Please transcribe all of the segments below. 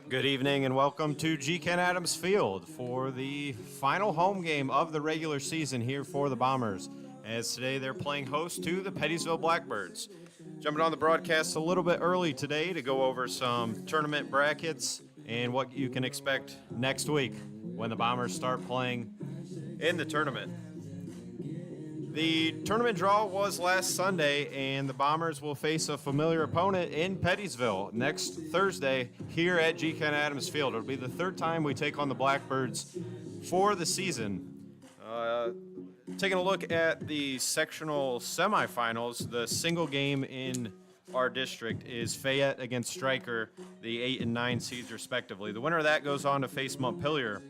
Good evening and welcome to G. Ken Adams Field for the final home game of the regular season here for the Bombers, as today they're playing host to the Pettisville Blackbirds. Jumping on the broadcast a little bit early today to go over some tournament brackets and what you can expect next week when the Bombers start playing in the tournament. The tournament draw was last Sunday, and the Bombers will face a familiar opponent in Pettisville next Thursday here at G. Ken Adams Field. It'll be the third time we take on the Blackbirds for the season. Taking a look at the sectional semifinals, the single game in our district is Fayette against Stryker, the 8 and 9 seeds respectively. The winner of that goes on to face Montpelier,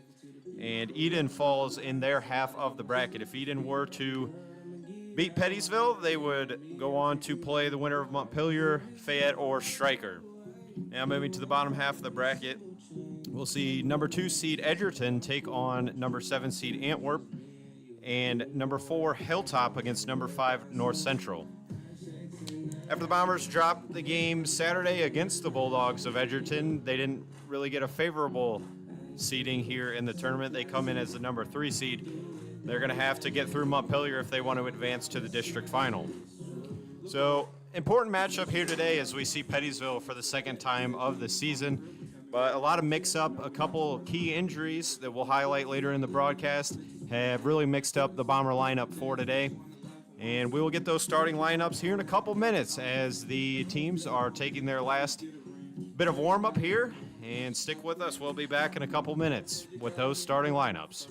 and Eden falls in their half of the bracket. If Eden were to beat Pettisville, they would go on to play the winner of Montpelier, Fayette, or Stryker. Now moving to the bottom half of the bracket, we'll see number 2 seed Edgerton take on number 7 seed Antwerp, and number 4 Hilltop against number 5 North Central. After the Bombers dropped the game Saturday against the Bulldogs of Edgerton, they didn't really get a favorable seeding here in the tournament. They come in as the number 3 seed. They're going to have to get through Montpelier if they want to advance to the district final. So, important matchup here today as we see Pettisville for the second time of the season. But a lot of mix-up, a couple key injuries that we'll highlight later in the broadcast have really mixed up the Bomber lineup for today. And we will get those starting lineups here in a couple minutes as the teams are taking their last bit of warm-up here. And stick with us. We'll be back in a couple minutes with those starting lineups.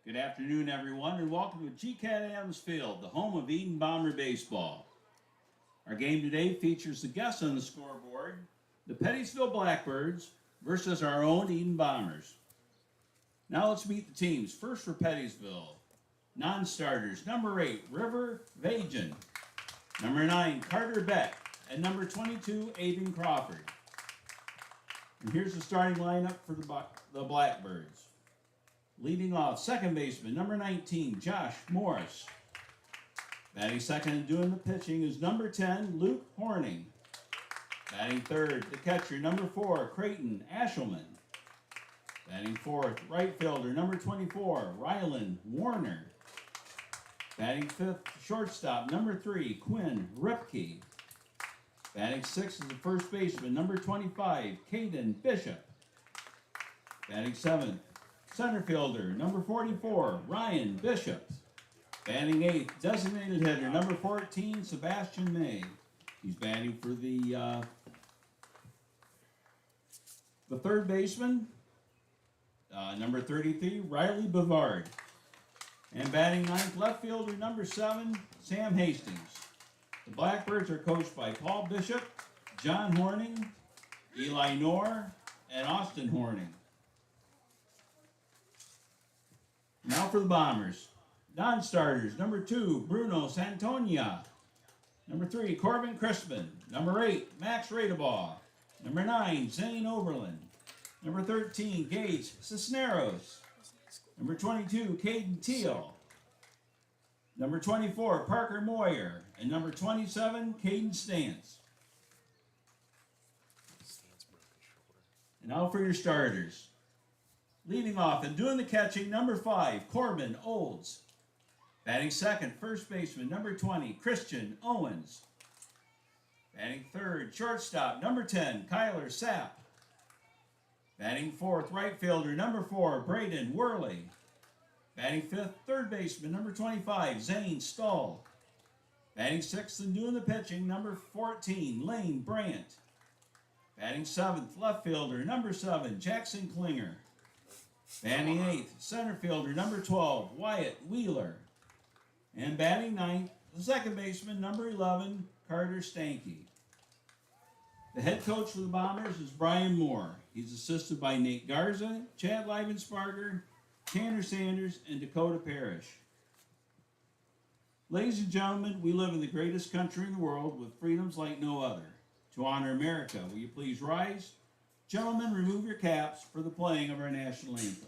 Good afternoon, everyone, and welcome to G-Cat Adams Field, the home of Eden Bomber Baseball. Our game today features the guests on the scoreboard, the Pettisville Blackbirds versus our own Eden Bombers. Now let's meet the teams. First for Pettisville, non-starters, number 8, River Vajan, number 9, Carter Beck, and number 22, Aiden Crawford. And here's the starting lineup for the Blackbirds. Leading off, second baseman, number 19, Josh Morris. Batting second and doing the pitching is number 10, Luke Horning. Batting third, the catcher, number 4, Creighton Ashelman. Batting fourth, right fielder, number 24, Rylan Warner. Batting fifth, shortstop, number 3, Quinn Ripke. Batting sixth is the first baseman, number 25, Caden Bishop. Batting seventh, center fielder, number 44, Ryan Bishop. Batting eighth, designated hitter, number 14, Sebastian May. He's batting for the third baseman, number 33, Riley Bavard. And batting ninth, left fielder, number 7, Sam Hastings. The Blackbirds are coached by Paul Bishop, John Horning, Eli Knorr, and Austin Horning. Now for the Bombers. Non-starters, number 2, Bruno Santonia. Number 3, Corbin Crispin. Number 8, Max Radebaugh. Number 9, Zane Oberlin. Number 13, Gage Cisneros. Number 22, Caden Teal. Number 24, Parker Moyer. And number 27, Caden Stantz. And now for your starters. Leading off and doing the catching, number 5, Corbin Olds. Batting second, first baseman, number 20, Christian Owens. Batting third, shortstop, number 10, Kyler Sapp. Batting fourth, right fielder, number 4, Braden Worley. Batting fifth, third baseman, number 25, Zane Stahl. Batting sixth and doing the pitching, number 14, Lane Brandt. Batting seventh, left fielder, number 7, Jackson Klinger. Batting eighth, center fielder, number 12, Wyatt Wheeler. And batting ninth, the second baseman, number 11, Carter Stanke. The head coach for the Bombers is Brian Moore. He's assisted by Nate Garza, Chad Leibensparger, Tanner Sanders, and Dakota Parrish. Ladies and gentlemen, we live in the greatest country in the world with freedoms like no other. To honor America, will you please rise? Gentlemen, remove your caps for the playing of our national anthem.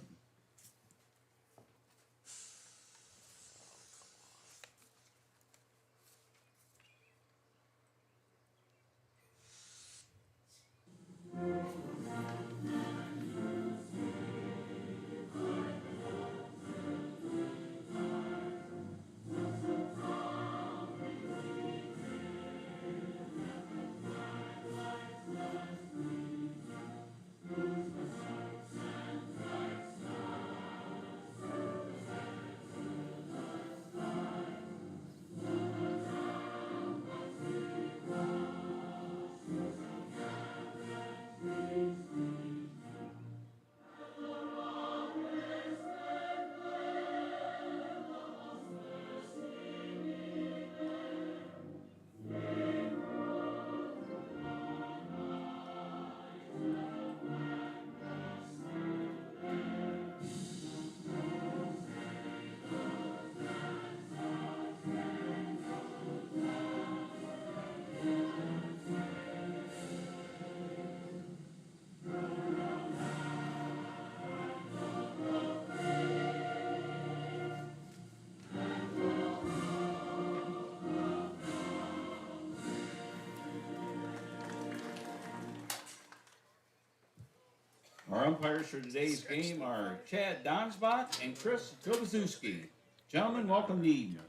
Our umpires for today's game are Chad Donsbach and Chris Kobazuski. Gentlemen, welcome to Eden.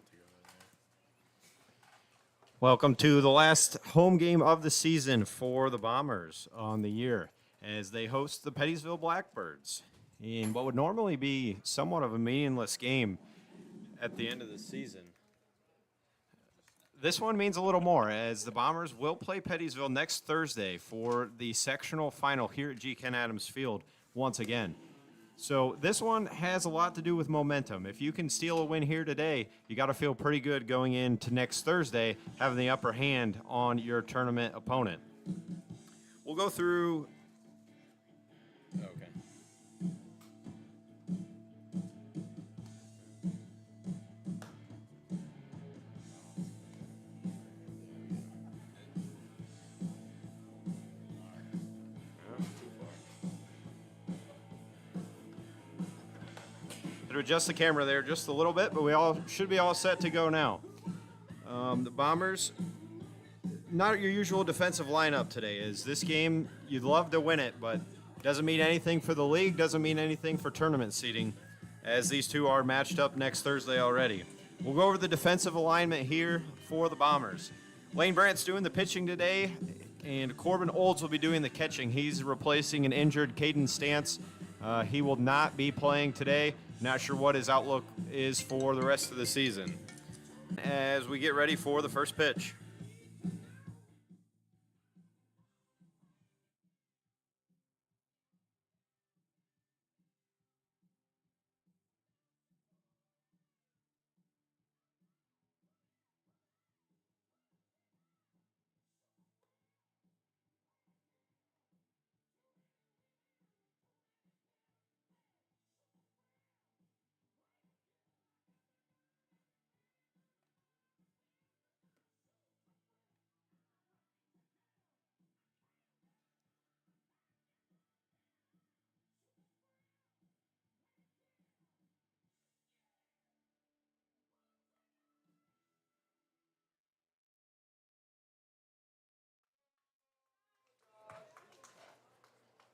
Welcome to the last home game of the season for the Bombers on the year as they host the Pettisville Blackbirds in what would normally be somewhat of a meaningless game at the end of the season. This one means a little more as the Bombers will play Pettisville next Thursday for the sectional final here at G. Ken Adams Field once again. So this one has a lot to do with momentum. If you can steal a win here today, you got to feel pretty good going into next Thursday, having the upper hand on your tournament opponent. We'll go through. Okay. To adjust the camera there just a little bit, but we all should be all set to go now. The Bombers, not your usual defensive lineup today. Is this game, you'd love to win it, but doesn't mean anything for the league, doesn't mean anything for tournament seeding, as these two are matched up next Thursday already. We'll go over the defensive alignment here for the Bombers. Lane Brandt's doing the pitching today, and Corbin Olds will be doing the catching. He's replacing an injured Caden Stance. He will not be playing today. Not sure what his outlook is for the rest of the season. As we get ready for the first pitch.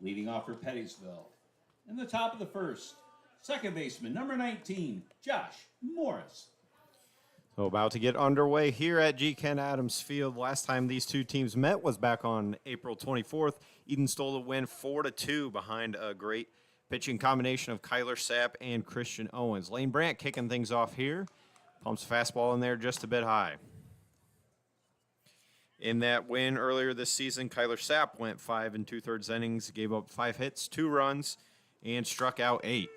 Leading off for Pettisville. In the top of the first, second baseman, number 19, Josh Morris. So about to get underway here at G. Ken Adams Field. Last time these two teams met was back on April 24th. Eden stole the win 4-2 behind a great pitching combination of Kyler Sapp and Christian Owens. Lane Brandt kicking things off here. Pumps fastball in there just a bit high. In that win earlier this season, Kyler Sapp went 5 2/3 innings, gave up 5 hits, 2 runs, and struck out 8.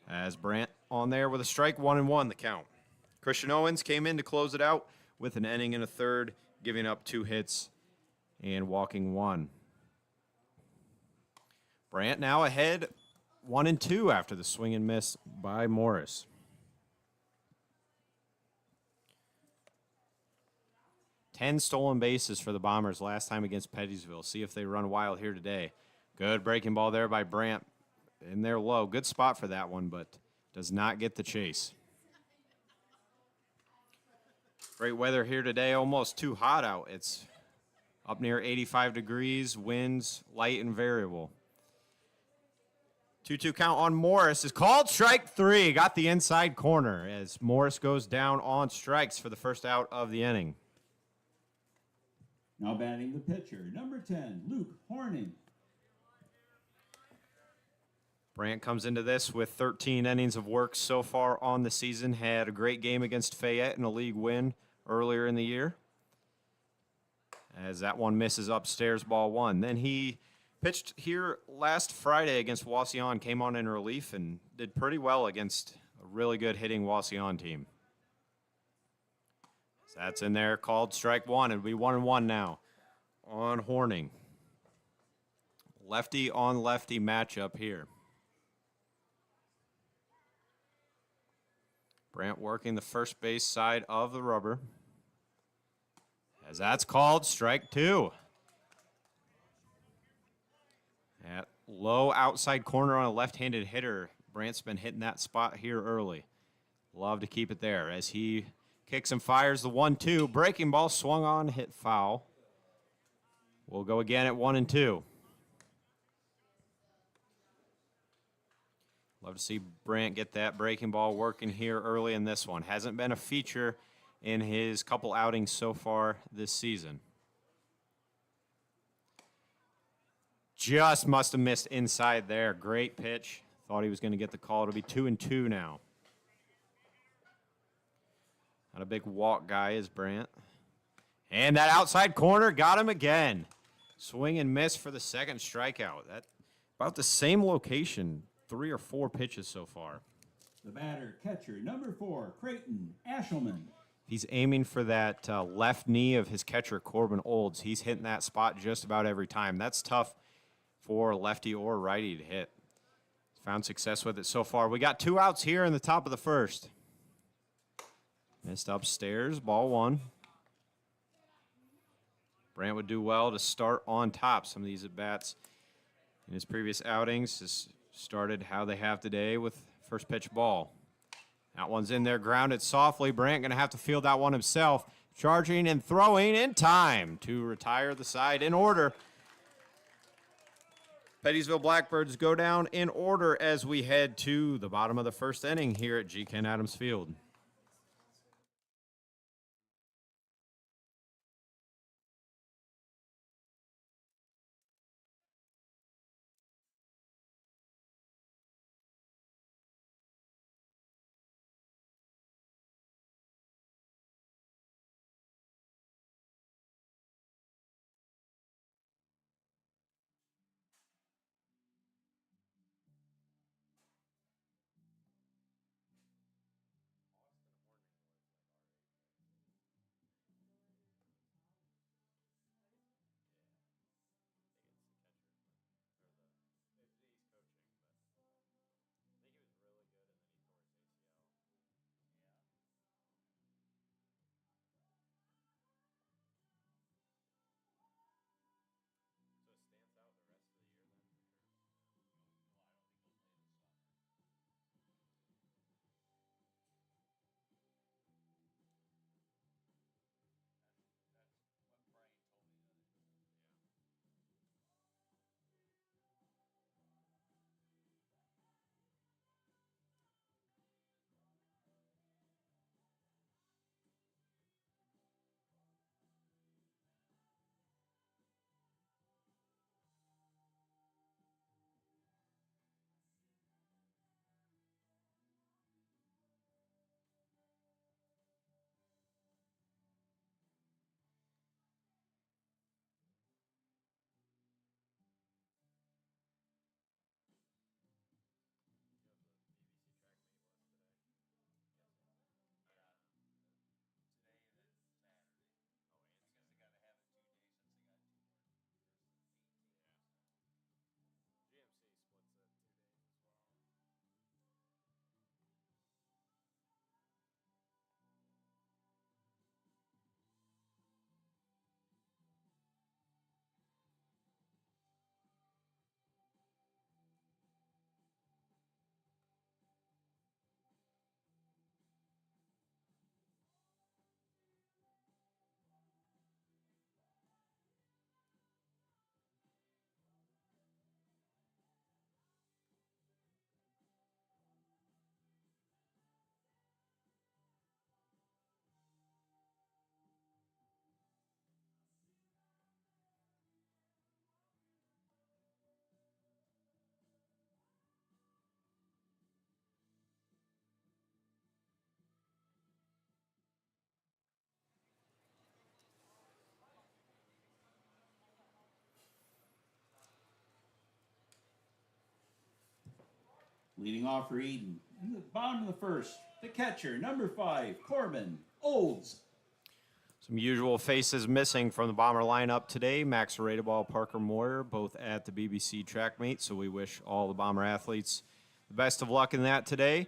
As Brandt on there with a strike, 1-1 the count. Christian Owens came in to close it out with an inning and a third, giving up 2 hits and walking 1. Brandt now ahead 1-2 after the swing and miss by Morris. 10 stolen bases for the Bombers last time against Pettisville. See if they run wild here today. Good breaking ball there by Brandt. In there low. Good spot for that one, but does not get the chase. Great weather here today. Almost too hot out. It's up near 85 degrees. Winds light and variable. 2-2 count on Morris is called. Strike 3. Got the inside corner as Morris goes down on strikes for the first out of the inning. Now batting the pitcher, number 10, Luke Horning. Brandt comes into this with 13 innings of work so far on the season. Had a great game against Fayette in a league win earlier in the year. As that one misses upstairs, ball 1. Then he pitched here last Friday against Wauseon, came on in relief, and did pretty well against a really good hitting Wauseon team. That's in there, called strike 1. It'll be 1-1 now on Horning. Lefty on lefty matchup here. Brandt working the first base side of the rubber. As that's called strike 2. At low outside corner on a left-handed hitter. Brandt's been hitting that spot here early. Love to keep it there as he kicks and fires the 1-2. Breaking ball swung on, hit foul. We'll go again at 1-2. Love to see Brandt get that breaking ball working here early in this one. Hasn't been a feature in his couple outings so far this season. Just must have missed inside there. Great pitch. Thought he was going to get the call. It'll be 2-2 now. Not a big walk guy is Brandt. And that outside corner got him again. Swing and miss for the second strikeout. That about the same location 3 or 4 pitches so far. The batter, catcher, number 4, Creighton Ashelman. He's aiming for that left knee of his catcher, Corbin Olds. He's hitting that spot just about every time. That's tough for lefty or righty to hit. He's found success with it so far. We got 2 outs here in the top of the first. Missed upstairs, ball 1. Brant would do well to start on top. Some of these at-bats in his previous outings has started how they have today with first pitch ball. That one's in there, grounded softly. Brant going to have to field that one himself. Charging and throwing in time to retire the side in order. Pettisville Blackbirds go down in order as we head to the bottom of the first inning here at G. Ken Adams Field. Leading off for Eden. In the bottom of the first, the catcher, number 5, Corbin Olds. Some usual faces missing from the Bomber lineup today. Max Radeball, Parker Moyer, both at the BBC track meet, so we wish all the Bomber athletes the best of luck in that today.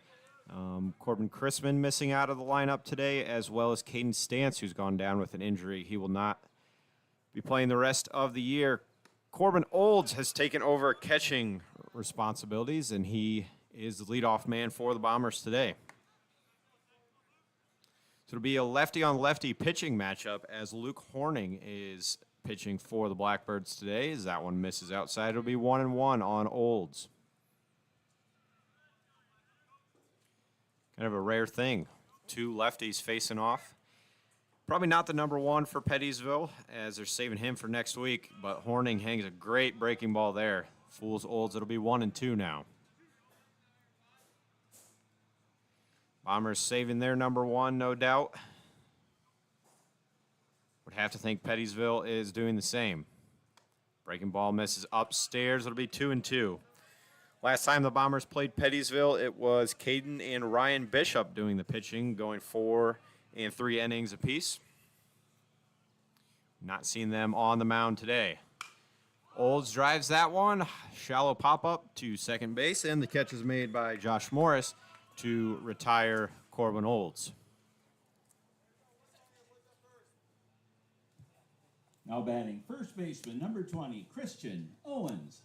Corbin Chrisman missing out of the lineup today, as well as Caden Stantz, who's gone down with an injury. He will not be playing the rest of the year. Corbin Olds has taken over catching responsibilities, and he is the leadoff man for the Bombers today. So it'll be a lefty-on-lefty pitching matchup as Luke Horning is pitching for the Blackbirds today. As that one misses outside, it'll be 1-1 on Olds. Kind of a rare thing. 2 lefties facing off. Probably not the number 1 for Pettisville, as they're saving him for next week, but Horning hangs a great breaking ball there. Fools Olds, it'll be 1-2 now. Bombers saving their number 1, no doubt. Would have to think Pettisville is doing the same. Breaking ball misses upstairs, it'll be 2-2. Last time the Bombers played Pettisville, it was Caden and Ryan Bishop doing the pitching, going 4 and 3 innings apiece. Not seeing them on the mound today. Olds drives that one. Shallow pop-up to second base, and the catch is made by Josh Morris to retire Corbin Olds. Now batting first baseman, number 20, Christian Owens.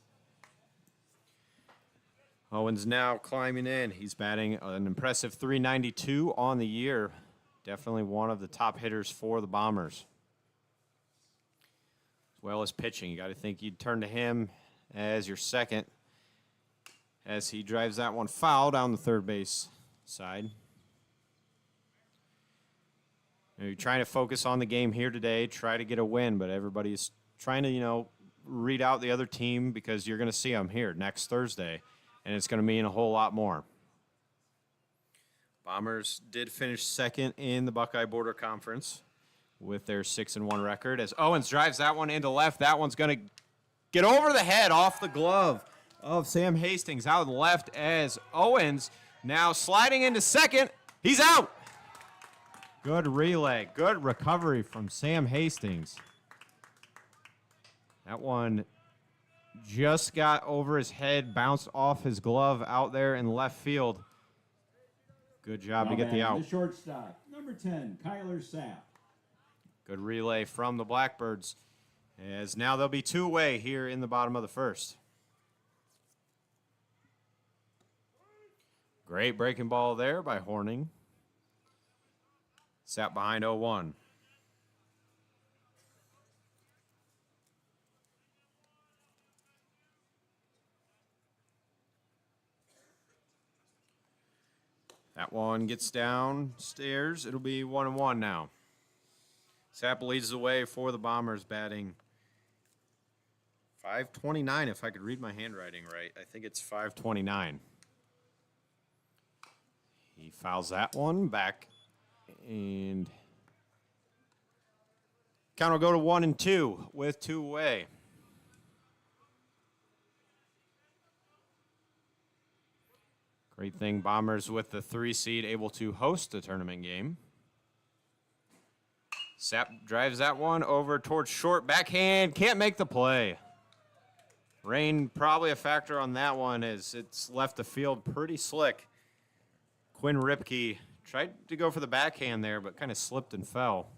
Owens now climbing in. He's batting an impressive .392 on the year. Definitely one of the top hitters for the Bombers. As well as pitching. You got to think you'd turn to him as your second as he drives that one foul down the third base side. You're trying to focus on the game here today, try to get a win, but everybody's trying to, read out the other team because you're going to see them here next Thursday, and it's going to mean a whole lot more. Bombers did finish second in the Buckeye Border Conference with their 6-1 record. As Owens drives that one into left, that one's going to get over the head off the glove of Sam Hastings out left as Owens now sliding into second. He's out. Good relay, good recovery from Sam Hastings. That one just got over his head, bounced off his glove out there in left field. Good job to get the out. The shortstop, number 10, Kyler Sapp. Good relay from the Blackbirds, as now they'll be two away here in the bottom of the first. Great breaking ball there by Horning. Sat behind 0-1. That one gets downstairs. It'll be 1-1 now. Sapp leads the way for the Bombers, batting .529, if I could read my handwriting right. I think it's .529. He fouls that one back, and count will go to 1-2 with 2 away. Great thing, Bombers with the 3 seed able to host the tournament game. Sapp drives that one over towards short, backhand, can't make the play. Rain probably a factor on that one as it's left the field pretty slick. Quinn Ripke tried to go for the backhand there, but kind of slipped and fell.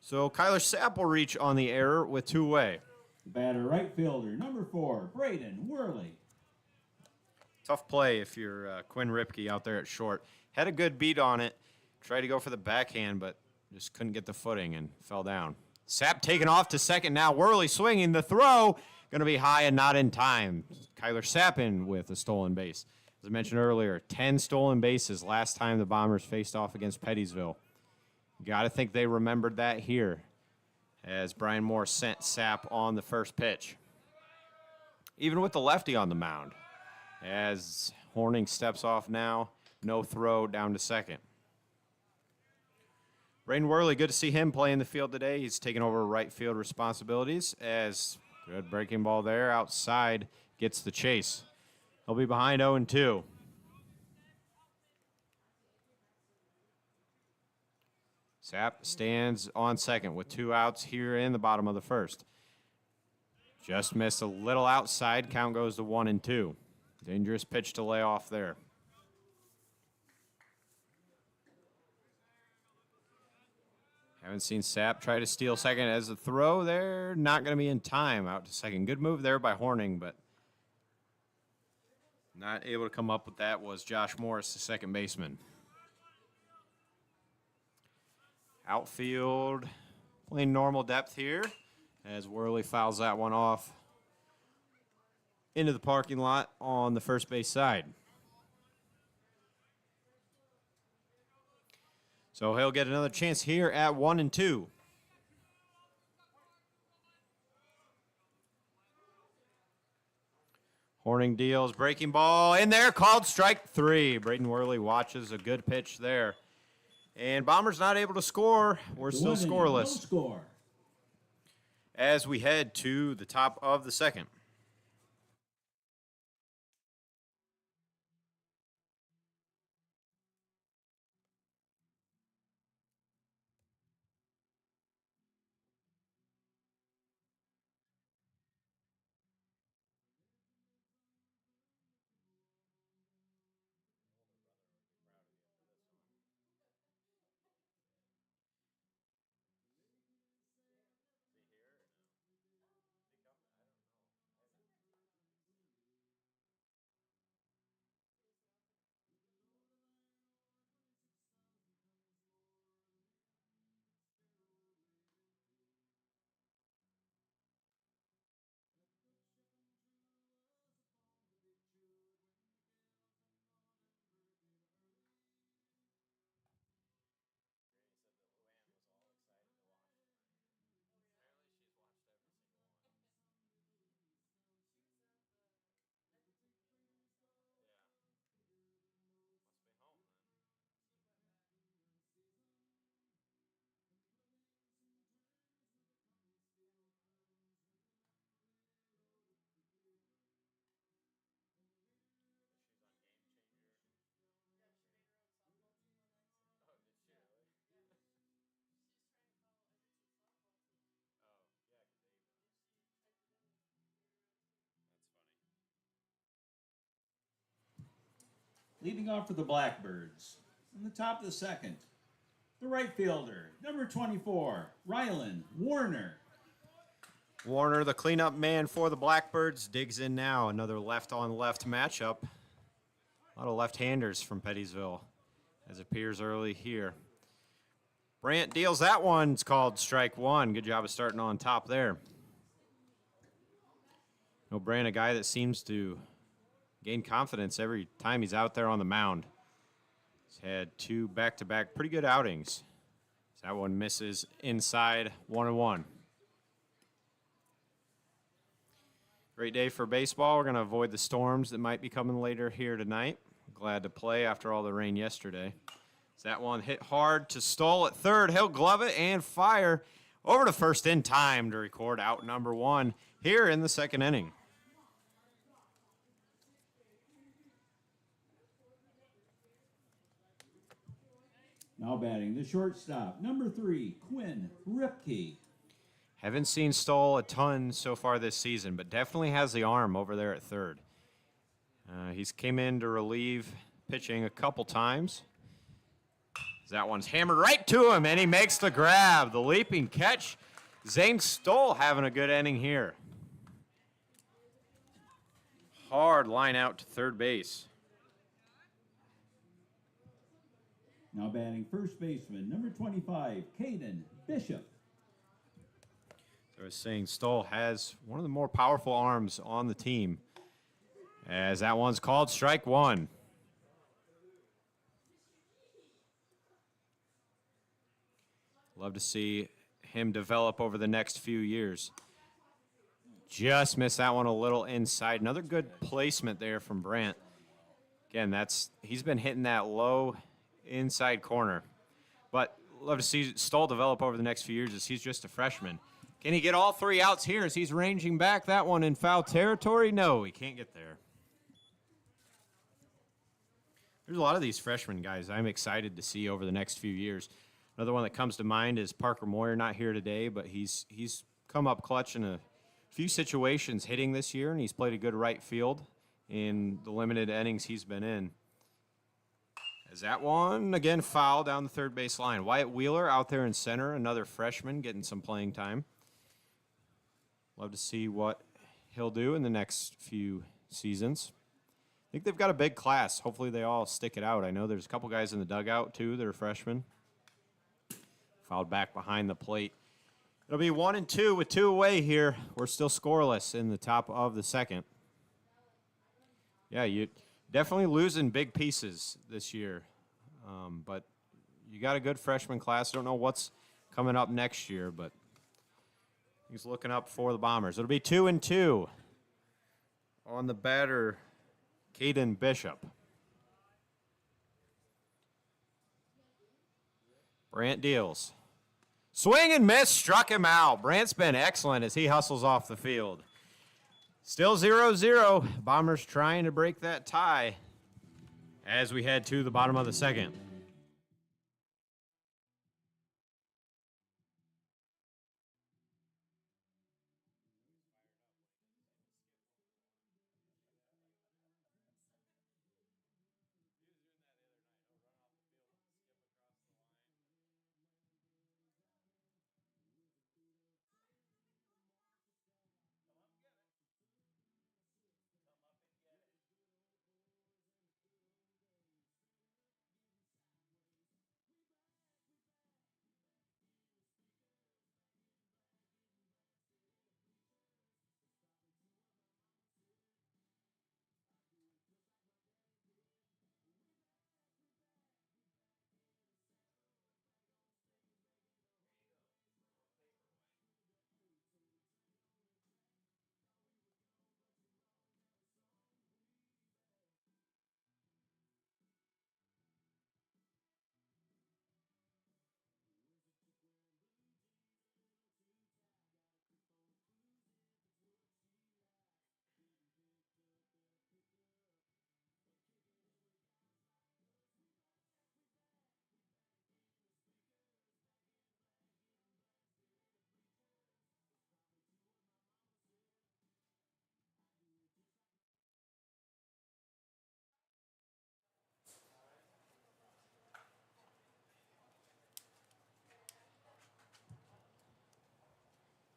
So Kyler Sapp will reach on the error with 2 away. Batter right fielder, number 4, Braden Worley. Tough play if you're Quinn Ripke out there at short. Had a good beat on it. Tried to go for the backhand, but just couldn't get the footing and fell down. Sapp taken off to second now. Worley swinging. The throw going to be high and not in time. Kyler Sapp in with a stolen base. As I mentioned earlier, 10 stolen bases last time the Bombers faced off against Pettisville. Got to think they remembered that here as Brian Moore sent Sapp on the first pitch. Even with the lefty on the mound. As Horning steps off now, no throw down to second. Braden Worley, good to see him play in the field today. He's taking over right field responsibilities as good breaking ball there outside gets the chase. He'll be behind 0-2. Sapp stands on second with 2 outs here in the bottom of the first. Just missed a little outside. Count goes to 1-2. Dangerous pitch to lay off there. Haven't seen Sapp try to steal second as a throw there. Not going to be in time. Out to second. Good move there by Horning, but not able to come up with that was Josh Morris, the second baseman. Outfield playing normal depth here as Worley fouls that one off into the parking lot on the first base side. So he'll get another chance here at 1-2. Horning deals, breaking ball in there, called strike 3. Braden Worley watches a good pitch there. And Bombers not able to score. We're still scoreless. No score. As we head to the top of the second. Leading off for the Blackbirds, in the top of the second, the right fielder, number 24, Rylan Warner. Warner, the cleanup man for the Blackbirds, digs in now. Another left-on-left matchup. A lot of left-handers from Pettisville, as appears early here. Brant deals that one. It's called strike one. Good job of starting on top there. Brant, a guy that seems to gain confidence every time he's out there on the mound. He's had two back-to-back pretty good outings. That one misses inside 1-1. Great day for baseball. We're going to avoid the storms that might be coming later here tonight. Glad to play after all the rain yesterday. That one hit hard to Stoll at third. He'll glove it and fire over to first in time to record out number one here in the second inning. Now batting the shortstop, number 3, Quinn Ripke. Haven't seen Stoll a ton so far this season, but definitely has the arm over there at third. He's came in to relieve pitching a couple times. That one's hammered right to him, and he makes the grab. The leaping catch. Zane Stoll having a good inning here. Hard line out to third base. Now batting first baseman, number 25, Caden Bishop. I was saying Stoll has one of the more powerful arms on the team, as that one's called strike one. Love to see him develop over the next few years. Just missed that one a little inside. Another good placement there from Brant. Again, he's been hitting that low inside corner. But love to see Stoll develop over the next few years as he's just a freshman. Can he get all three outs here as he's ranging back? That one in foul territory? No, he can't get there. There's a lot of these freshman guys I'm excited to see over the next few years. Another one that comes to mind is Parker Moyer, not here today, but he's come up clutch in a few situations hitting this year, and he's played a good right field in the limited innings he's been in. As that one, again, foul down the third base line. Wyatt Wheeler out there in center, another freshman getting some playing time. Love to see what he'll do in the next few seasons. I think they've got a big class. Hopefully they all stick it out. I know there's a couple guys in the dugout, too, that are freshmen. Fouled back behind the plate. It'll be 1-2 with 2 away here. We're still scoreless in the top of the second. Yeah, you definitely losing big pieces this year. But you got a good freshman class. Don't know what's coming up next year, but he's looking up for the Bombers. It'll be 2-2 on the batter, Caden Bishop. Brant deals. Swing and miss, struck him out. Brant's been excellent as he hustles off the field. Still 0-0. Bombers trying to break that tie as we head to the bottom of the second.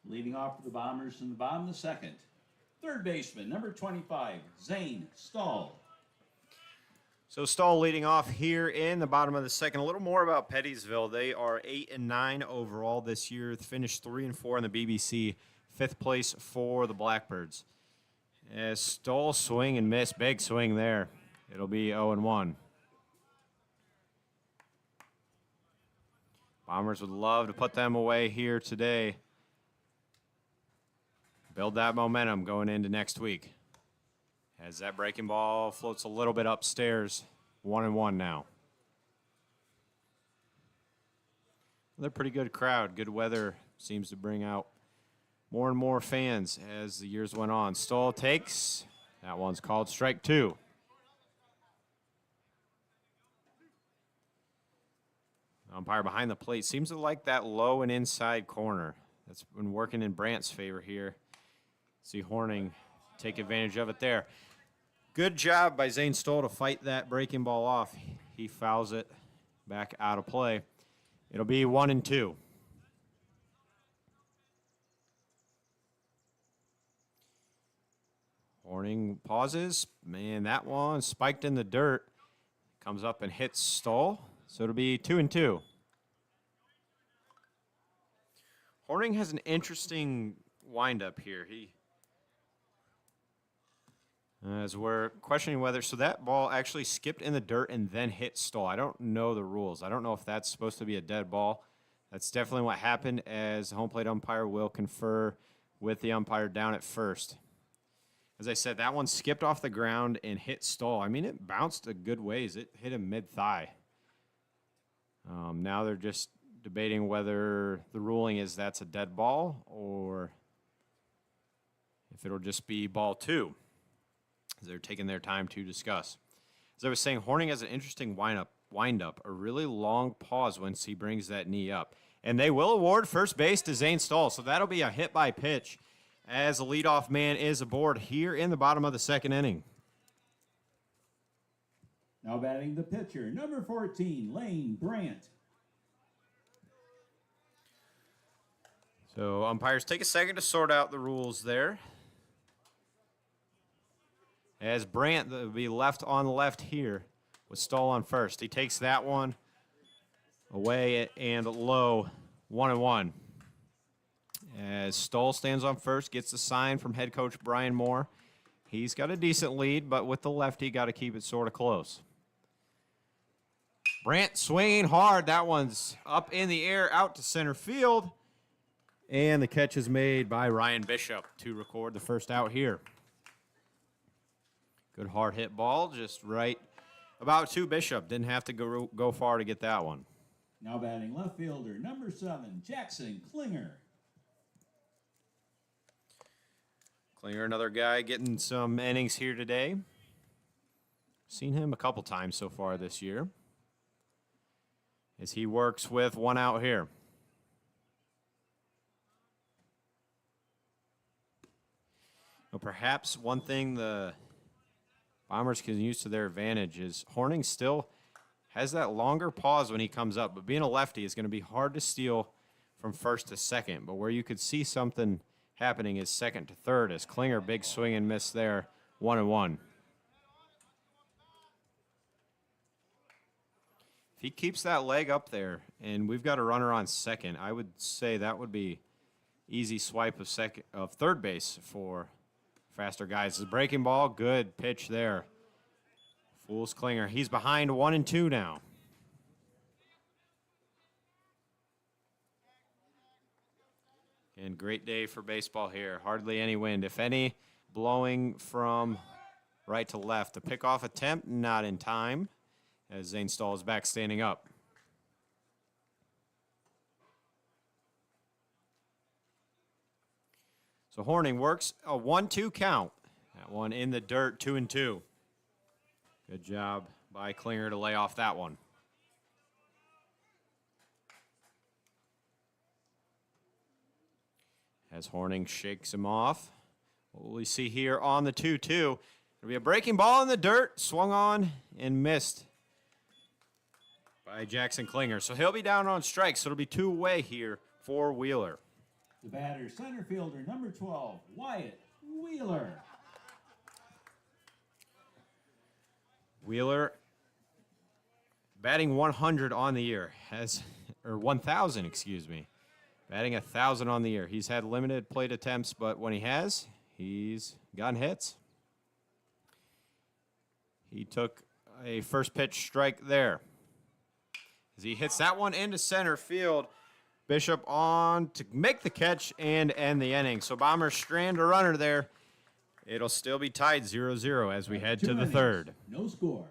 Leading off for the Bombers from the bottom of the second. Third baseman, number 25, Zane Stahl. So Stahl leading off here in the bottom of the second. A little more about Pettisville. They are 8-9 overall this year. Finished 3-4 in the BBC. 5th place for the Blackbirds. As Stahl swing and miss, big swing there. It'll be 0-1. Bombers would love to put them away here today. Build that momentum going into next week. As that breaking ball floats a little bit upstairs, 1-1 now. They're a pretty good crowd. Good weather seems to bring out more and more fans as the years went on. Stahl takes. That one's called strike 2. Umpire behind the plate seems to like that low and inside corner. That's been working in Brandt's favor here. See Horning take advantage of it there. Good job by Zane Stahl to fight that breaking ball off. He fouls it back out of play. It'll be 1-2. Horning pauses. Man, that one spiked in the dirt. Comes up and hits Stahl. So it'll be 2-2. Horning has an interesting windup here. As we're questioning whether, so that ball actually skipped in the dirt and then hit Stahl. I don't know the rules. I don't know if that's supposed to be a dead ball. That's definitely what happened, as the home plate umpire will confer with the umpire down at first. As I said, that one skipped off the ground and hit Stahl. I mean, it bounced a good ways. It hit him mid-thigh. Now they're just debating whether the ruling is that's a dead ball or if it'll just be ball 2. They're taking their time to discuss. As I was saying, Horning has an interesting wind-up, a really long pause once he brings that knee up. And they will award first base to Zane Stahl, so that'll be a hit by pitch as the leadoff man is aboard here in the bottom of the second inning. Now batting the pitcher, number 14, Lane Brandt. So umpires take a second to sort out the rules there. As Brandt will be left on the left here with Stahl on first. He takes that one away and low, 1-1. As Stahl stands on first, gets the sign from head coach Brian Moore. He's got a decent lead, but with the lefty, got to keep it sort of close. Brandt swinging hard. That one's up in the air out to center field. And the catch is made by Ryan Bishop to record the first out here. Good hard hit ball, just right about to Bishop. Didn't have to go far to get that one. Now batting left fielder, number 7, Jackson Klinger. Klinger, another guy getting some innings here today. Seen him a couple times so far this year as he works with one out here. Now, perhaps one thing the Bombers can use to their advantage is Horning still has that longer pause when he comes up, but being a lefty is going to be hard to steal from first to second. But where you could see something happening is second to third as Klinger, big swing and miss there, 1-1. If he keeps that leg up there and we've got a runner on second, I would say that would be easy swipe of third base for faster guys. The breaking ball, good pitch there. Fools Klinger. He's behind 1-2 now. And great day for baseball here. Hardly any wind. If any, blowing from right to left. The pickoff attempt, not in time, as Zane Stahl is back standing up. So Horning works a 1-2 count. That one in the dirt, 2-2. Good job by Klinger to lay off that one. As Horning shakes him off. What will we see here on the 2-2? There'll be a breaking ball in the dirt, swung on and missed by Jackson Klinger. So he'll be down on strikes, so it'll be 2 away here for Wheeler. The batter, center fielder, number 12, Wyatt Wheeler. Wheeler batting 100 on the year, or 1,000, excuse me. Batting 1,000 on the year. He's had limited plate attempts, but when he has, he's gotten hits. He took a first pitch strike there. As he hits that one into center field, Bishop on to make the catch and end the inning. So Bombers strand a runner there. It'll still be tied 0-0 as we head to the third. No score.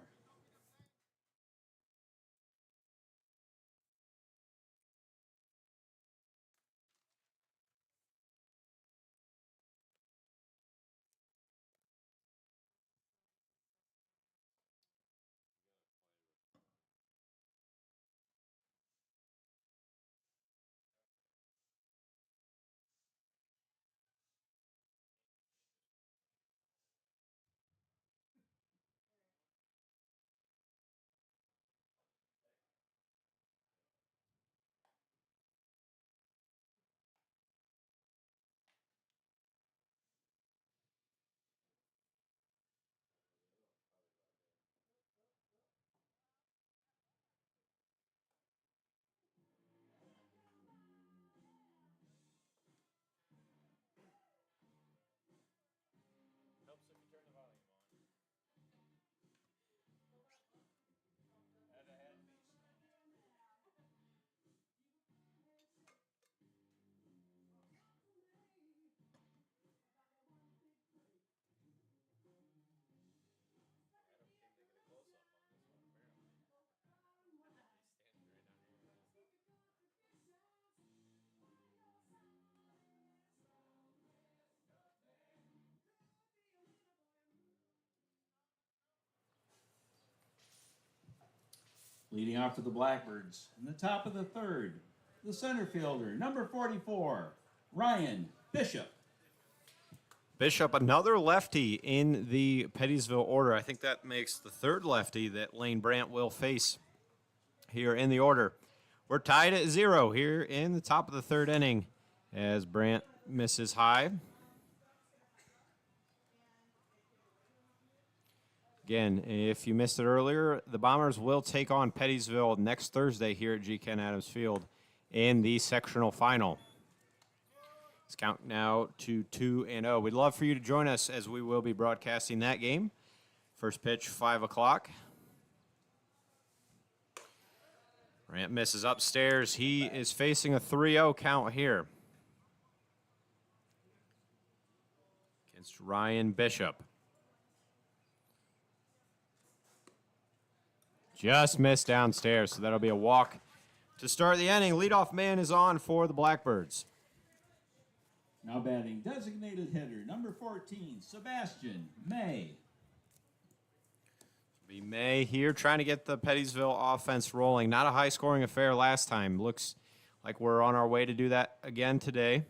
Leading off for the Blackbirds in the top of the third, the center fielder, number 44, Ryan Bishop. Bishop, another lefty in the Pettisville order. I think that makes the third lefty that Lane Brandt will face here in the order. We're tied at 0 here in the top of the third inning as Brandt misses high. Again, if you missed it earlier, the Bombers will take on Pettisville next Thursday here at G. Ken Adams Field in the sectional final. It's count now to 2-0. We'd love for you to join us as we will be broadcasting that game. First pitch, 5 o'clock. Brandt misses upstairs. He is facing a 3-0 count here against Ryan Bishop. Just missed downstairs, so that'll be a walk to start the inning. Leadoff man is on for the Blackbirds. Now batting, designated hitter, number 14, Sebastian May. Be May here trying to get the Pettisville offense rolling. Not a high-scoring affair last time. Looks like we're on our way to do that again today.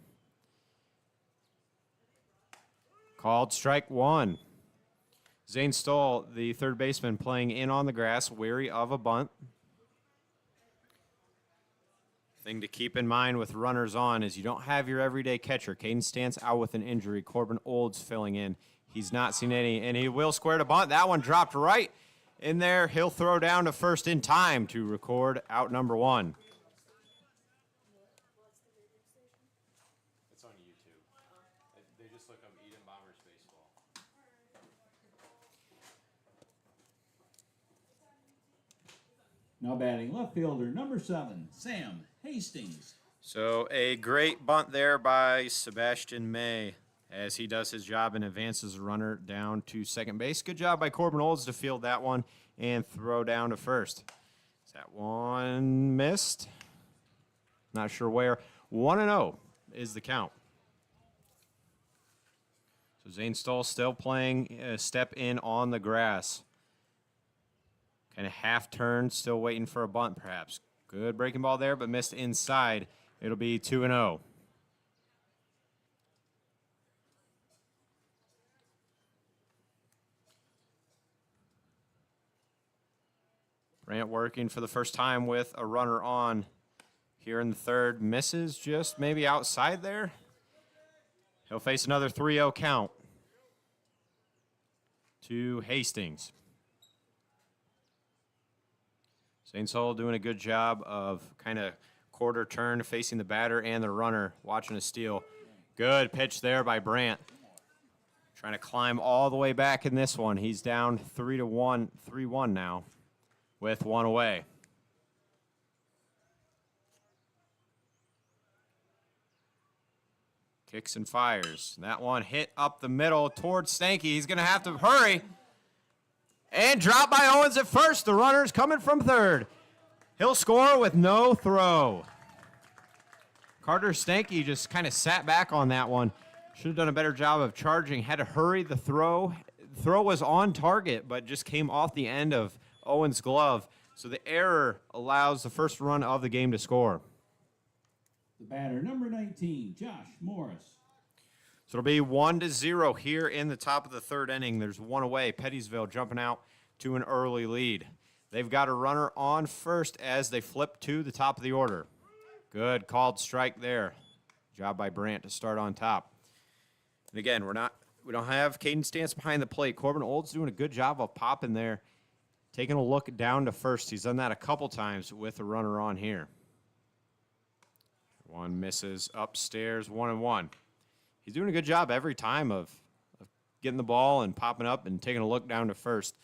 Called strike one. Zane Stoll, the third baseman, playing in on the grass, wary of a bunt. Thing to keep in mind with runners on is you don't have your everyday catcher. Caden Stantz out with an injury. Corbin Olds filling in. He's not seen any, and he will square to bunt. That one dropped right in there. He'll throw down to first in time to record out number one. It's on YouTube. They just look up Eden Bombers baseball. Now batting, left fielder, number 7, Sam Hastings. So a great bunt there by Sebastian May as he does his job and advances the runner down to second base. Good job by Corbin Olds to field that one and throw down to first. Is that one missed? Not sure where. 1-0 is the count. So Zane Stoll still playing a step in on the grass. Kind of half turn, still waiting for a bunt perhaps. Good breaking ball there, but missed inside. It'll be 2-0. Brandt working for the first time with a runner on here in the third. Misses just maybe outside there. He'll face another 3-0 count to Hastings. St. Saul doing a good job of kind of quarter turn, facing the batter and the runner, watching a steal. Good pitch there by Brandt. Trying to climb all the way back in this one. He's down 3-1 now with one away. Kicks and fires. That one hit up the middle towards Stanky. He's going to have to hurry. And drop by Owens at first. The runner's coming from third. He'll score with no throw. Carter Stanky just kind of sat back on that one. Should have done a better job of charging. Had to hurry the throw. The throw was on target, but just came off the end of Owens' glove. So the error allows the first run of the game to score. The batter, number 19, Josh Morris. So it'll be 1-0 here in the top of the third inning. There's one away. Pettisville jumping out to an early lead. They've got a runner on first as they flip to the top of the order. Good called strike there. Job by Brandt to start on top. And again, we don't have Caden Stance behind the plate. Corbin Old's doing a good job of popping there, taking a look down to first. He's done that a couple times with a runner on here. One misses upstairs, 1-1. He's doing a good job every time of getting the ball and popping up and taking a look down to first.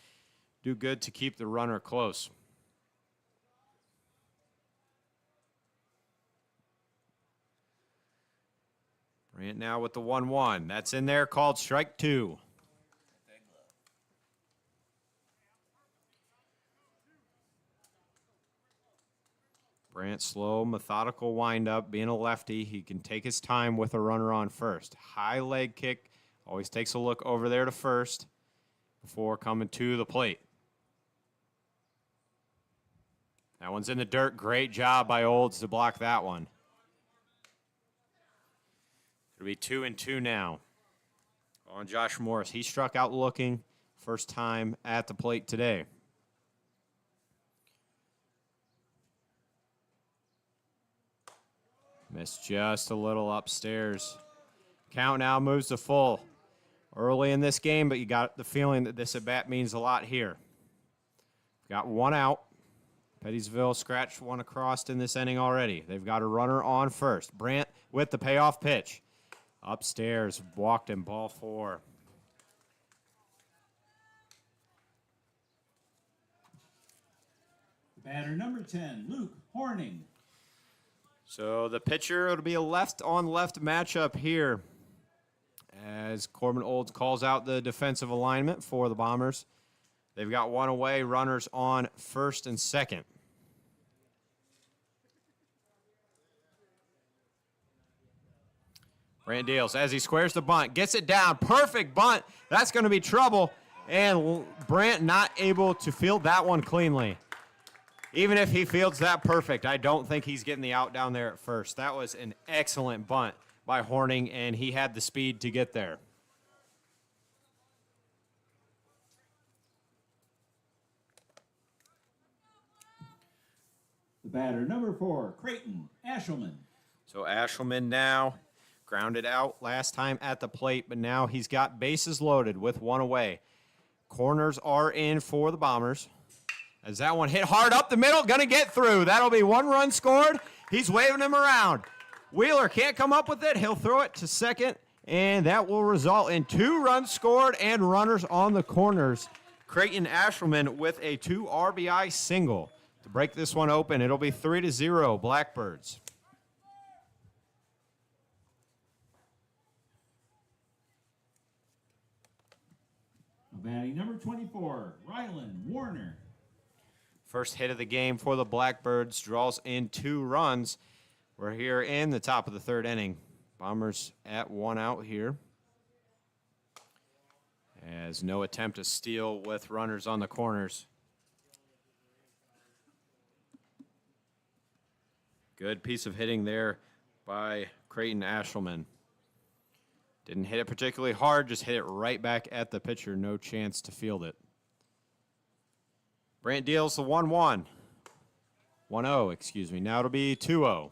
Do good to keep the runner close. Brandt now with the 1-1. That's in there, called strike two. Brandt slow, methodical windup. Being a lefty, he can take his time with a runner on first. High leg kick. Always takes a look over there to first before coming to the plate. That one's in the dirt. Great job by Olds to block that one. It'll be 2-2 now on Josh Morris. He struck out looking first time at the plate today. Missed just a little upstairs. Count now moves to full. Early in this game, but you got the feeling that this at-bat means a lot here. Got one out. Pettisville scratched one across in this inning already. They've got a runner on first. Brandt with the payoff pitch. Upstairs, walked in ball four. The batter, number 10, Luke Horning. So the pitcher, it'll be a left-on-left matchup here as Corbin Olds calls out the defensive alignment for the Bombers. They've got one away, runners on first and second. Brandt deals as he squares the bunt, gets it down, perfect bunt. That's going to be trouble, and Brandt not able to field that one cleanly. Even if he fields that perfect, I don't think he's getting the out down there at first. That was an excellent bunt by Horning, and he had the speed to get there. The batter, number 4, Creighton Ashelman. So Ashelman now grounded out last time at the plate, but now he's got bases loaded with one away. Corners are in for the Bombers. As that one hit hard up the middle, gonna get through. That'll be one run scored. He's waving him around. Wheeler can't come up with it. He'll throw it to second, and that will result in 2 runs scored and runners on the corners. Creighton Ashelman with a 2 RBI single. To break this one open, it'll be 3-0 Blackbirds. Batting number 24, Rylan Warner. First hit of the game for the Blackbirds, draws in 2 runs. We're here in the top of the third inning. Bombers at 1 out here. As no attempt to steal with runners on the corners. Good piece of hitting there by Creighton Ashelman. Didn't hit it particularly hard, just hit it right back at the pitcher. No chance to field it. Brandt deals the 1-1. 1-0, excuse me. Now it'll be 2-0.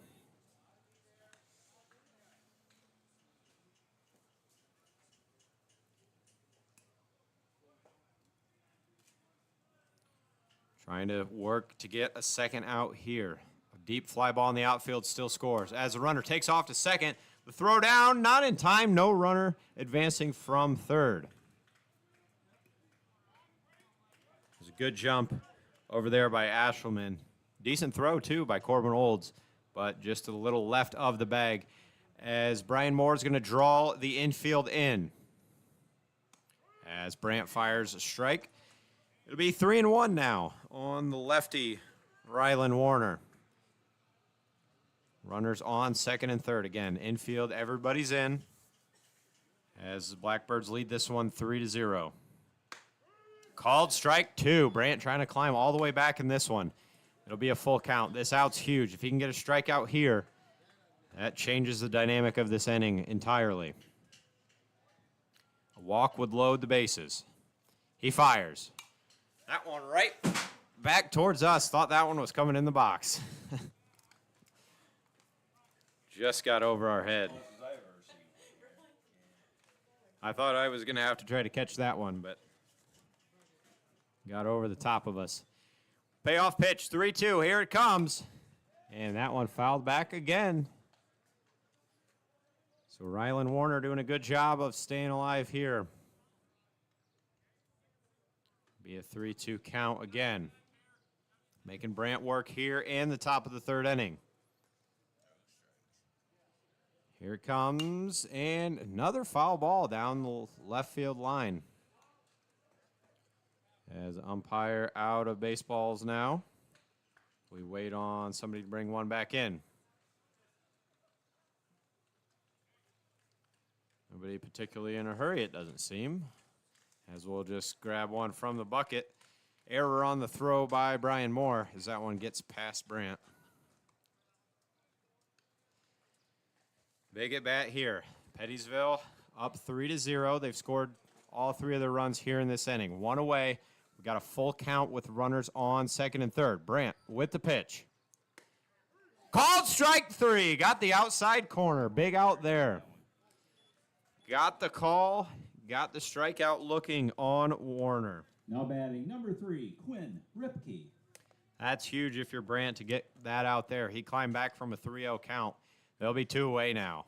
Trying to work to get a second out here. A deep fly ball in the outfield still scores. As the runner takes off to second, the throw down, not in time. No runner advancing from third. There's a good jump over there by Ashelman. Decent throw, too, by Corbin Olds, but just a little left of the bag as Brian Moore is going to draw the infield in. As Brandt fires a strike. It'll be 3-1 now on the lefty, Rylan Warner. Runners on second and third. Again, infield, everybody's in. As the Blackbirds lead this one 3-0. Called strike 2. Brandt trying to climb all the way back in this one. It'll be a full count. This out's huge. If he can get a strikeout here, that changes the dynamic of this inning entirely. A walk would load the bases. He fires. That one right back towards us. Thought that one was coming in the box. Just got over our head. I thought I was going to have to try to catch that one, but got over the top of us. Payoff pitch, 3-2. Here it comes. And that one fouled back again. So Rylan Warner doing a good job of staying alive here. Be a 3-2 count again. Making Brandt work here in the top of the third inning. Here it comes, and another foul ball down the left field line. As umpire out of baseballs now. We wait on somebody to bring one back in. Nobody particularly in a hurry, it doesn't seem. As we'll just grab one from the bucket. Error on the throw by Brian Moore as that one gets past Brandt. Big at bat here. Pettisville up 3-0. They've scored all three of their runs here in this inning. One away. We got a full count with runners on second and third. Brandt with the pitch. Called strike 3. Got the outside corner. Big out there. Got the call. Got the strikeout looking on Warner. Now batting number 3, Quinn Ripke. That's huge if you're Brandt to get that out there. He climbed back from a 3-0 count. They'll be 2 away now.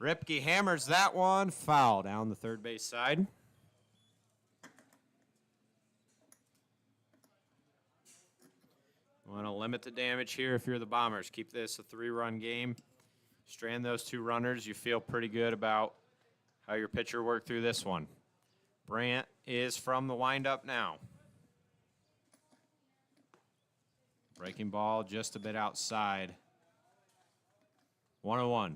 Ripke hammers that one. Foul down the third base side. Want to limit the damage here if you're the Bombers. Keep this a 3-run game. Strand those 2 runners. You feel pretty good about how your pitcher worked through this one. Brandt is from the windup now. Breaking ball just a bit outside. 1-1.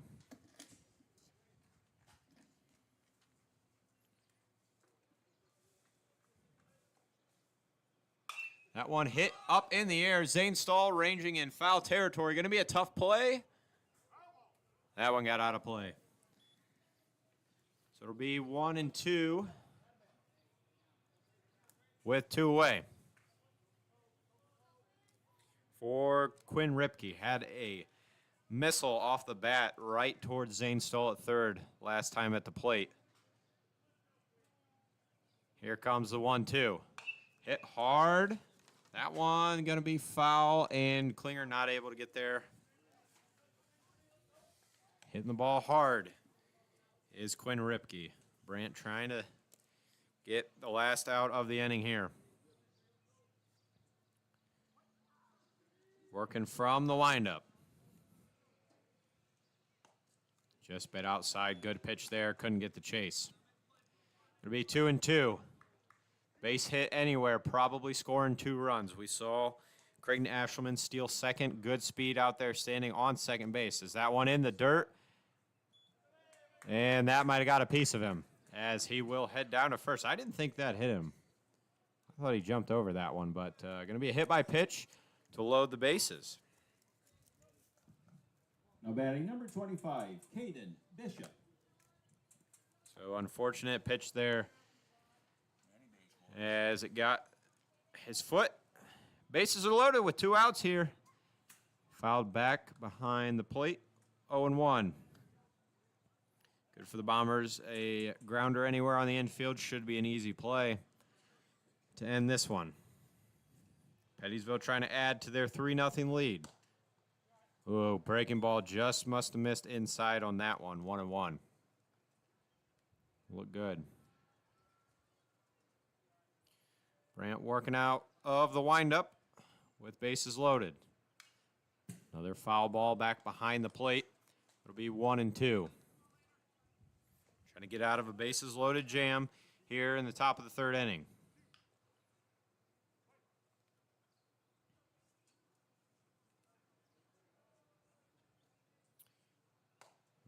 That one hit up in the air. Zane Stahl ranging in foul territory. Going to be a tough play. That one got out of play. So it'll be 1-2 with 2 away. For Quinn Ripke, had a missile off the bat right towards Zane Stahl at third last time at the plate. Here comes the 1-2. Hit hard. That one going to be foul, and Klinger not able to get there. Hitting the ball hard is Quinn Ripke. Brandt trying to get the last out of the inning here. Working from the windup. Just bit outside. Good pitch there. Couldn't get the chase. It'll be 2-2. Base hit anywhere, probably scoring 2 runs. We saw Creighton Ashelman steal second. Good speed out there standing on second base. Is that one in the dirt? And that might have got a piece of him as he will head down to first. I didn't think that hit him. I thought he jumped over that one, but going to be a hit by pitch to load the bases. Now batting number 25, Caden Bishop. So unfortunate pitch there as it got his foot. Bases are loaded with 2 outs here. Fouled back behind the plate. 0-1. Good for the Bombers. A grounder anywhere on the infield should be an easy play to end this one. Pettisville trying to add to their 3-0 lead. Ooh, breaking ball just must have missed inside on that one. 1-1. Look good. Brant working out of the windup with bases loaded. Another foul ball back behind the plate. It'll be 1-2. Trying to get out of a bases loaded jam here in the top of the third inning.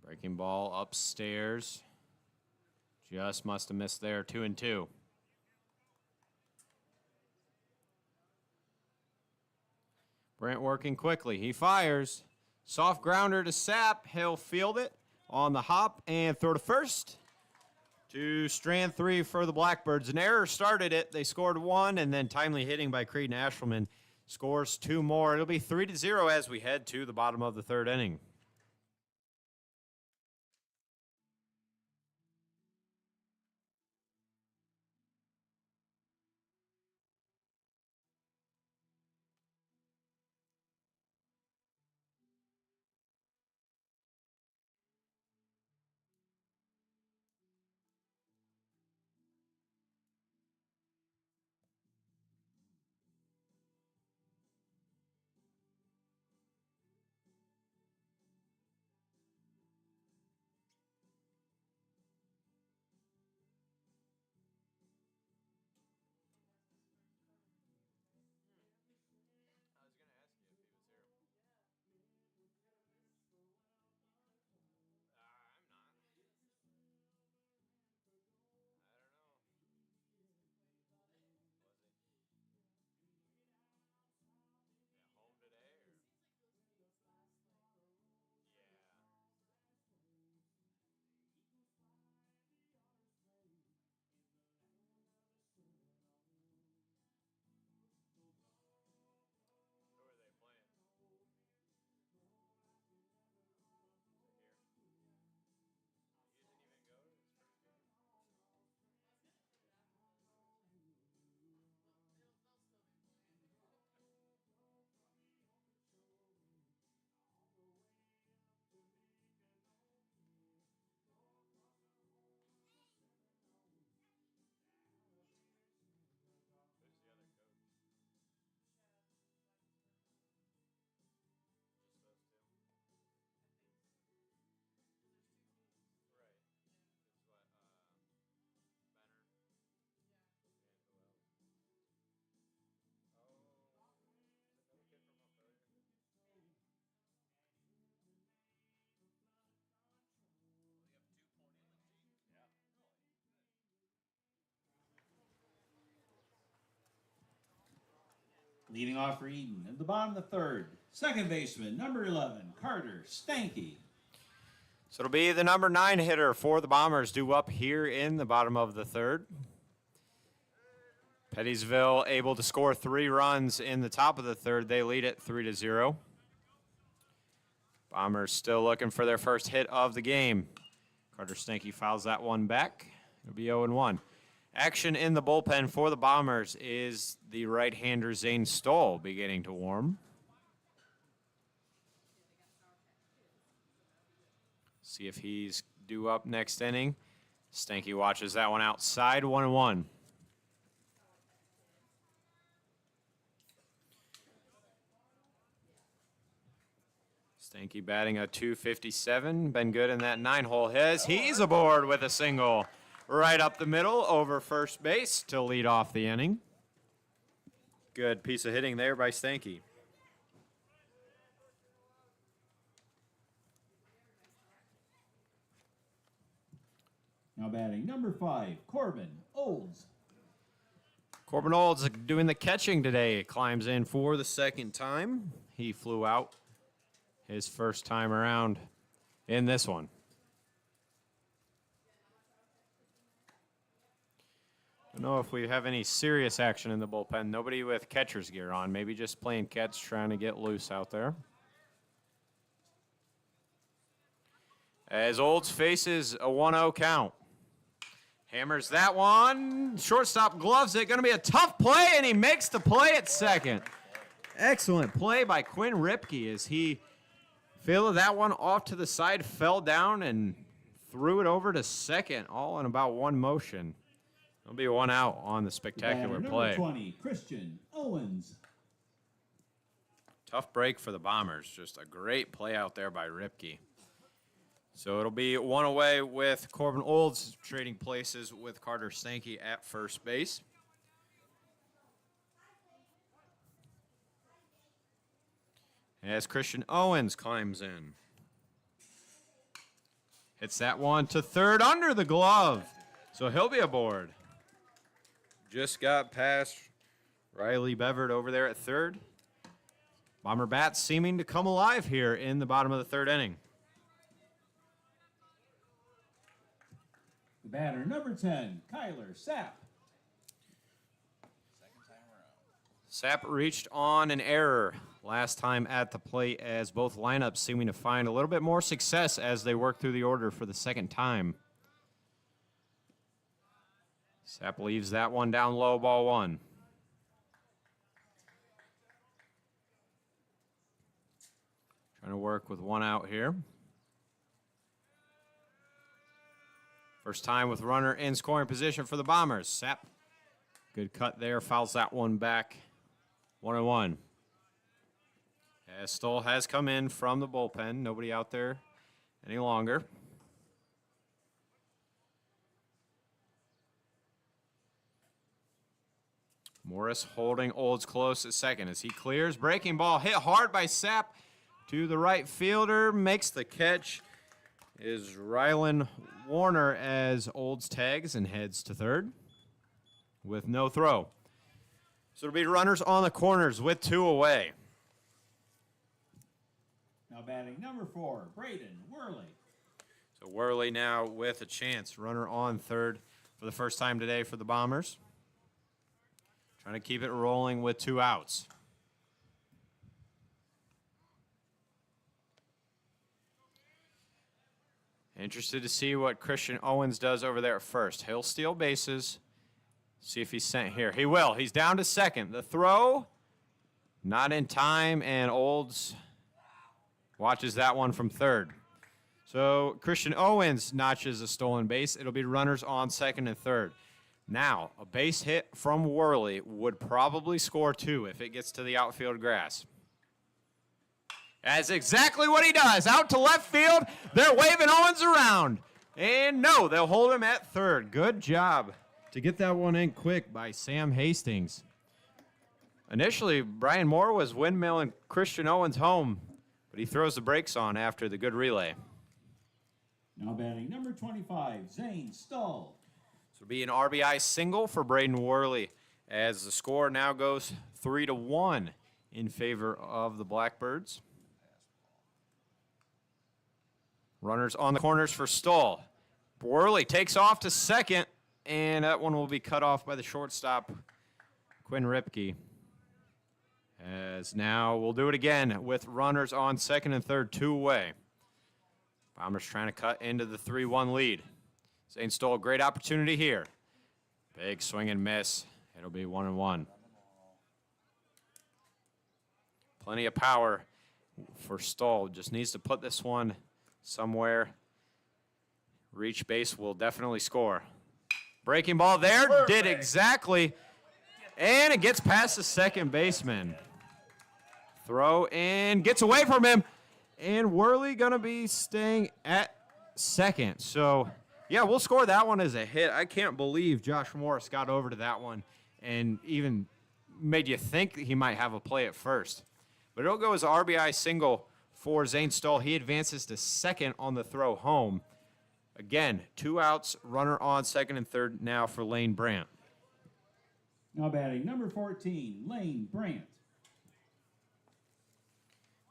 Breaking ball upstairs. Just must have missed there. 2-2. Brant working quickly. He fires. Soft grounder to Sapp. He'll field it on the hop and throw to first. To strand 3 for the Blackbirds. An error started it. They scored 1, and then timely hitting by Creed Ashkelman scores 2 more. It'll be 3-0 as we head to the bottom of the third inning. Leading off for Eden at the bottom of the third, second baseman, number 11, Carter Stanky. So it'll be the number 9 hitter for the Bombers due up here in the bottom of the third. Pettisville able to score 3 runs in the top of the third. They lead it 3-0. Bombers still looking for their first hit of the game. Carter Stanky fouls that one back. It'll be 0-1. Action in the bullpen for the Bombers is the right-hander Zane Stoll beginning to warm. See if he's due up next inning. Stanky watches that one outside. 1-1. Stanky batting a .257. Been good in that 9-hole. He's aboard with a single right up the middle over first base to lead off the inning. Good piece of hitting there by Stanky. Now batting number 5, Corbin Olds. Corbin Olds doing the catching today. Climbs in for the second time. He flew out his first time around in this one. I don't know if we have any serious action in the bullpen. Nobody with catcher's gear on. Maybe just playing catch, trying to get loose out there. As Olds faces a 1-0 count. Hammers that one. Shortstop gloves it. Going to be a tough play, and he makes the play at second. Excellent play by Quinn Ripke as he fielded that one off to the side, fell down, and threw it over to second, all in about one motion. There'll be one out on the spectacular play. Number 20, Christian Owens. Tough break for the Bombers. Just a great play out there by Ripke. So it'll be one away with Corbin Olds trading places with Carter Stanky at first base. As Christian Owens climbs in. Hits that one to third under the glove. So he'll be aboard. Just got past Riley Bevert over there at third. Bomber bats seeming to come alive here in the bottom of the third inning. The batter, number 10, Kyler Sapp. Sapp reached on an error last time at the plate as both lineups seeming to find a little bit more success as they work through the order for the second time. Sapp leaves that one down low, ball one. Trying to work with one out here. First time with runner in scoring position for the Bombers. Sapp, good cut there, fouls that one back. 1-1. As Stoll has come in from the bullpen. Nobody out there any longer. Morris holding Olds close at second as he clears. Breaking ball hit hard by Sapp to the right fielder. Makes the catch is Rylan Warner as Olds tags and heads to third with no throw. So it'll be runners on the corners with two away. Now batting number 4, Braden Worley. So Worley now with a chance. Runner on third for the first time today for the Bombers. Trying to keep it rolling with two outs. Interested to see what Christian Owens does over there at first. He'll steal bases. See if he's sent here. He will. He's down to second. The throw, not in time, and Olds watches that one from third. So Christian Owens notches a stolen base. It'll be runners on second and third. Now, a base hit from Worley would probably score two if it gets to the outfield grass. That's exactly what he does. Out to left field. They're waving Owens around. And no, they'll hold him at third. Good job to get that one in quick by Sam Hastings. Initially, Brian Moore was windmilling Christian Owens home, but he throws the brakes on after the good relay. Now batting number 25, Zane Stull. So it'll be an RBI single for Braden Worley as the score now goes 3-1 in favor of the Blackbirds. Runners on the corners for Stull. Worley takes off to second, and that one will be cut off by the shortstop, Quinn Ripke. As now we'll do it again with runners on second and third, two away. Bombers trying to cut into the 3-1 lead. Zane Stoll, great opportunity here. Big swing and miss. It'll be 1-1. Plenty of power for Stoll. Just needs to put this one somewhere. Reach base will definitely score. Breaking ball there. Perfect. Did exactly. And it gets past the second baseman. Throw and gets away from him. And Worley going to be staying at second. So, yeah, we'll score that one as a hit. I can't believe Josh Morris got over to that one and even made you think that he might have a play at first. But it'll go as an RBI single for Zane Stoll. He advances to second on the throw home. Again, two outs, runner on second and third now for Lane Brandt. Now batting number 14, Lane Brandt.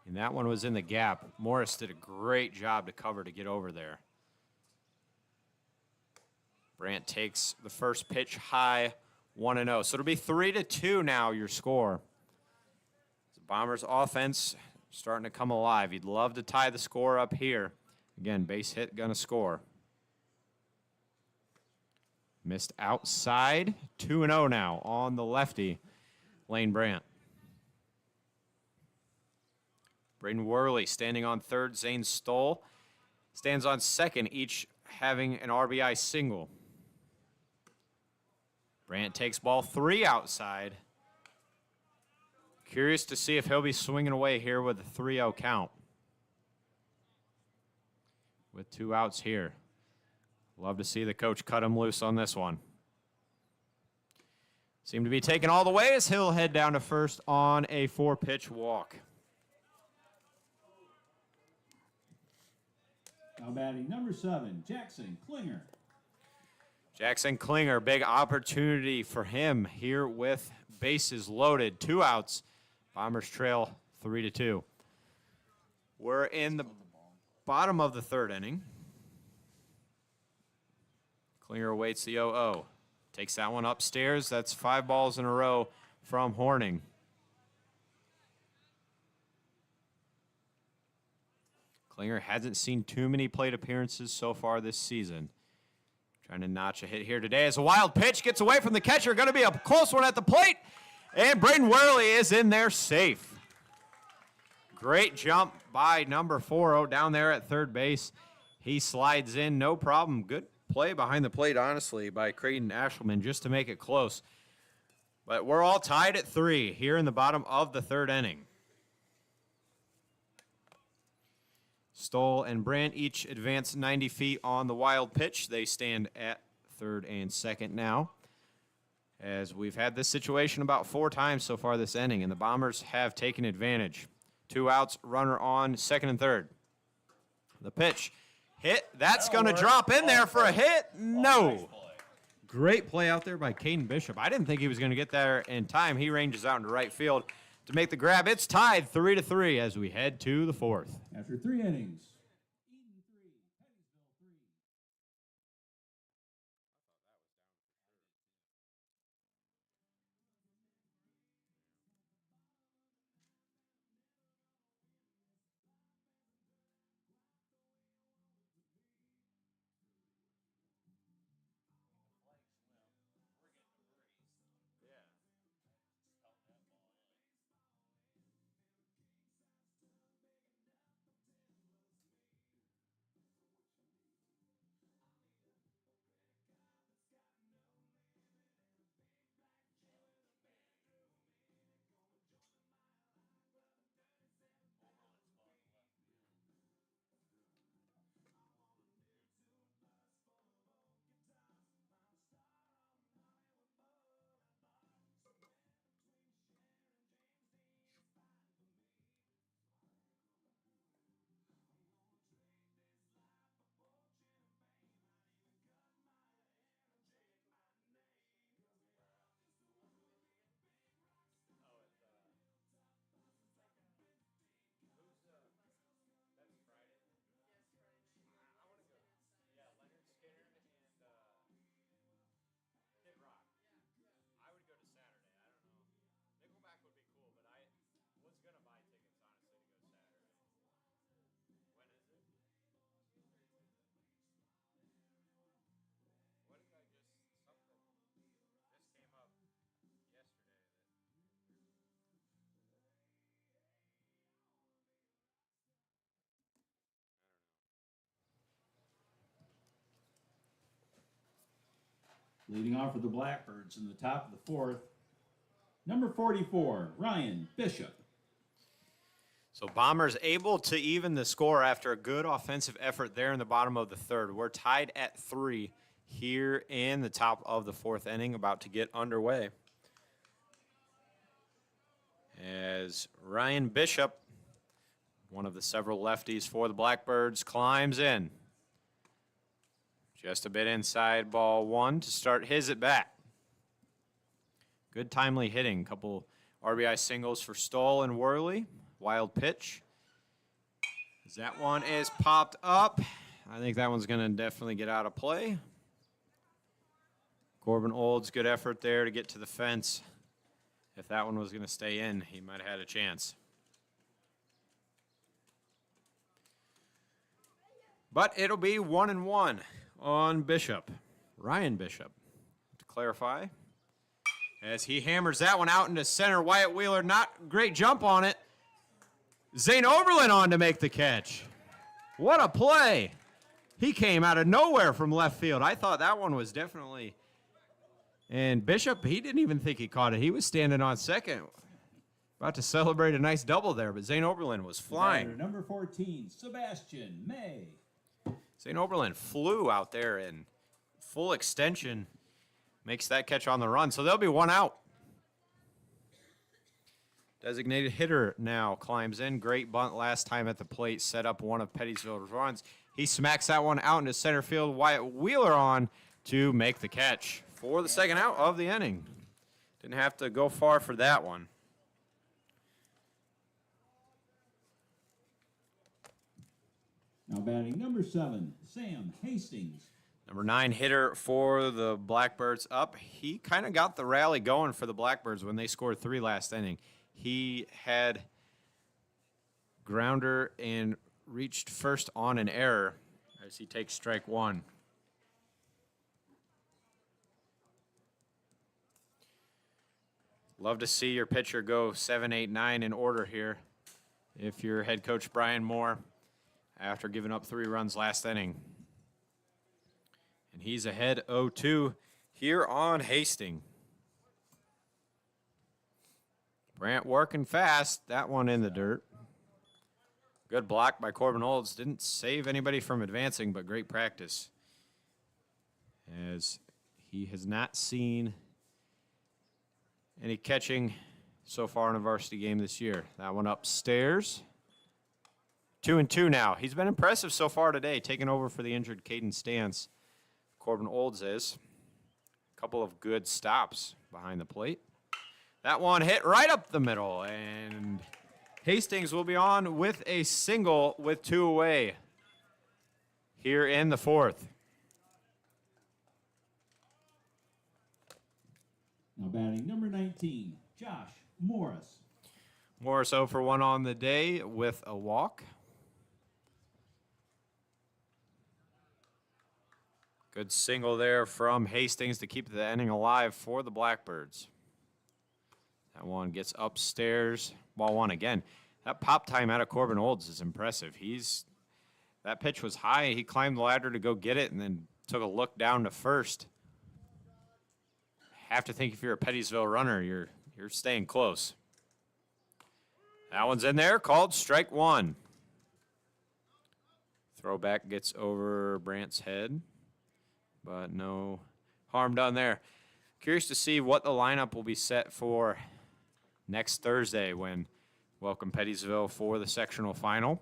And that one was in the gap. Morris did a great job to cover to get over there. Brandt takes the first pitch high, 1-0. So it'll be 3-2 now, your score. The Bombers' offense starting to come alive. You'd love to tie the score up here. Again, base hit, gonna score. Missed outside. 2-0 now on the lefty, Lane Brandt. Braden Worley standing on third. Zane Stoll stands on second, each having an RBI single. Brandt takes ball 3 outside. Curious to see if he'll be swinging away here with a 3-0 count. With 2 outs here. Love to see the coach cut him loose on this one. Seem to be taking all the way as he'll head down to first on a 4-pitch walk. Now batting number 7, Jackson Klinger. Jackson Klinger, big opportunity for him here with bases loaded. 2 outs. Bombers trail 3-2. We're in the bottom of the 3rd inning. Klinger awaits the 0-0. Takes that one upstairs. That's 5 balls in a row from Horning. Klinger hasn't seen too many plate appearances so far this season. Trying to notch a hit here today as a wild pitch gets away from the catcher. Going to be a close one at the plate. And Braden Worley is in there safe. Great jump by number 4 down there at third base. He slides in, no problem. Good play behind the plate, honestly, by Creighton Ashelman just to make it close. But we're all tied at 3 here in the bottom of the 3rd inning. Stoll and Brandt each advance 90 feet on the wild pitch. They stand at 3rd and 2nd now, as we've had this situation about 4 times so far this inning, and the Bombers have taken advantage. 2 outs, runner on 2nd and 3rd. The pitch hit. That's going to drop in there for a hit. No. Great play out there by Caden Bishop. I didn't think he was going to get there in time. He ranges out into right field to make the grab. It's tied 3-3 as we head to the 4th. After 3 innings, Eden 3, Pettisville 3. Leading off for the Blackbirds in the top of the 4th, number 44, Ryan Bishop. So Bombers able to even the score after a good offensive effort there in the bottom of the 3rd. We're tied at 3 here in the top of the 4th inning, about to get underway. As Ryan Bishop, one of the several lefties for the Blackbirds, climbs in. Just a bit inside, ball 1 to start his at bat. Good timely hitting. Couple RBI singles for Stoll and Worley. Wild pitch. As that one is popped up. I think that one's going to definitely get out of play. Corbin Olds, good effort there to get to the fence. If that one was going to stay in, he might have had a chance. But it'll be 1-1 on Bishop. Ryan Bishop, to clarify. As he hammers that one out into center, Wyatt Wheeler, not great jump on it. Zane Oberlin on to make the catch. What a play. He came out of nowhere from left field. I thought that one was definitely. And Bishop, he didn't even think he caught it. He was standing on second. About to celebrate a nice double there, but Zane Oberlin was flying. Number 14, Sebastian May. Zane Oberlin flew out there in full extension. Makes that catch on the run, so there'll be one out. Designated hitter now climbs in. Great bunt last time at the plate. Set up one of Pettisville's runs. He smacks that one out into center field. Wyatt Wheeler on to make the catch for the second out of the inning. Didn't have to go far for that one. Now batting number 7, Sam Hastings. Number 9 hitter for the Blackbirds up. He kind of got the rally going for the Blackbirds when they scored 3 last inning. He had grounder and reached first on an error as he takes strike 1. Love to see your pitcher go 7, 8, 9 in order here if you're head coach Brian Moore after giving up 3 runs last inning. And he's ahead 0-2 here on Hastings. Brant working fast. That one in the dirt. Good block by Corbin Olds. Didn't save anybody from advancing, but great practice. As he has not seen any catching so far in a varsity game this year. That one upstairs. 2-2 now. He's been impressive so far today, taking over for the injured Caden Stance. Corbin Olds is. A couple of good stops behind the plate. That one hit right up the middle, and Hastings will be on with a single with 2 away here in the 4th. Now batting number 19, Josh Morris. Morris 0 for 1 on the day with a walk. Good single there from Hastings to keep the inning alive for the Blackbirds. That one gets upstairs. Ball 1 again. That pop time out of Corbin Olds is impressive. That pitch was high. He climbed the ladder to go get it and then took a look down to first. Have to think if you're a Pettisville runner, you're staying close. That one's in there, called strike 1. Throwback gets over Brant's head, but no harm done there. Curious to see what the lineup will be set for next Thursday when welcome Pettisville for the sectional final.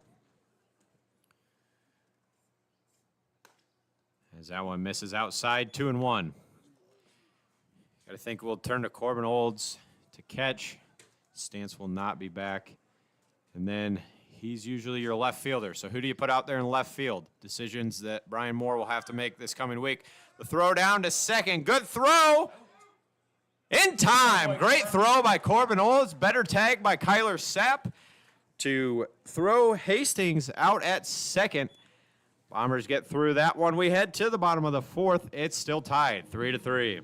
As that one misses outside, 2-1. Got to think we'll turn to Corbin Olds to catch. Stance will not be back. And then he's usually your left fielder. So who do you put out there in left field? Decisions that Brian Moore will have to make this coming week. The throw down to second. Good throw. In time. Great throw by Corbin Olds. Better tag by Kyler Sapp to throw Hastings out at second. Bombers get through that one. We head to the bottom of the 4th. It's still tied, 3-3.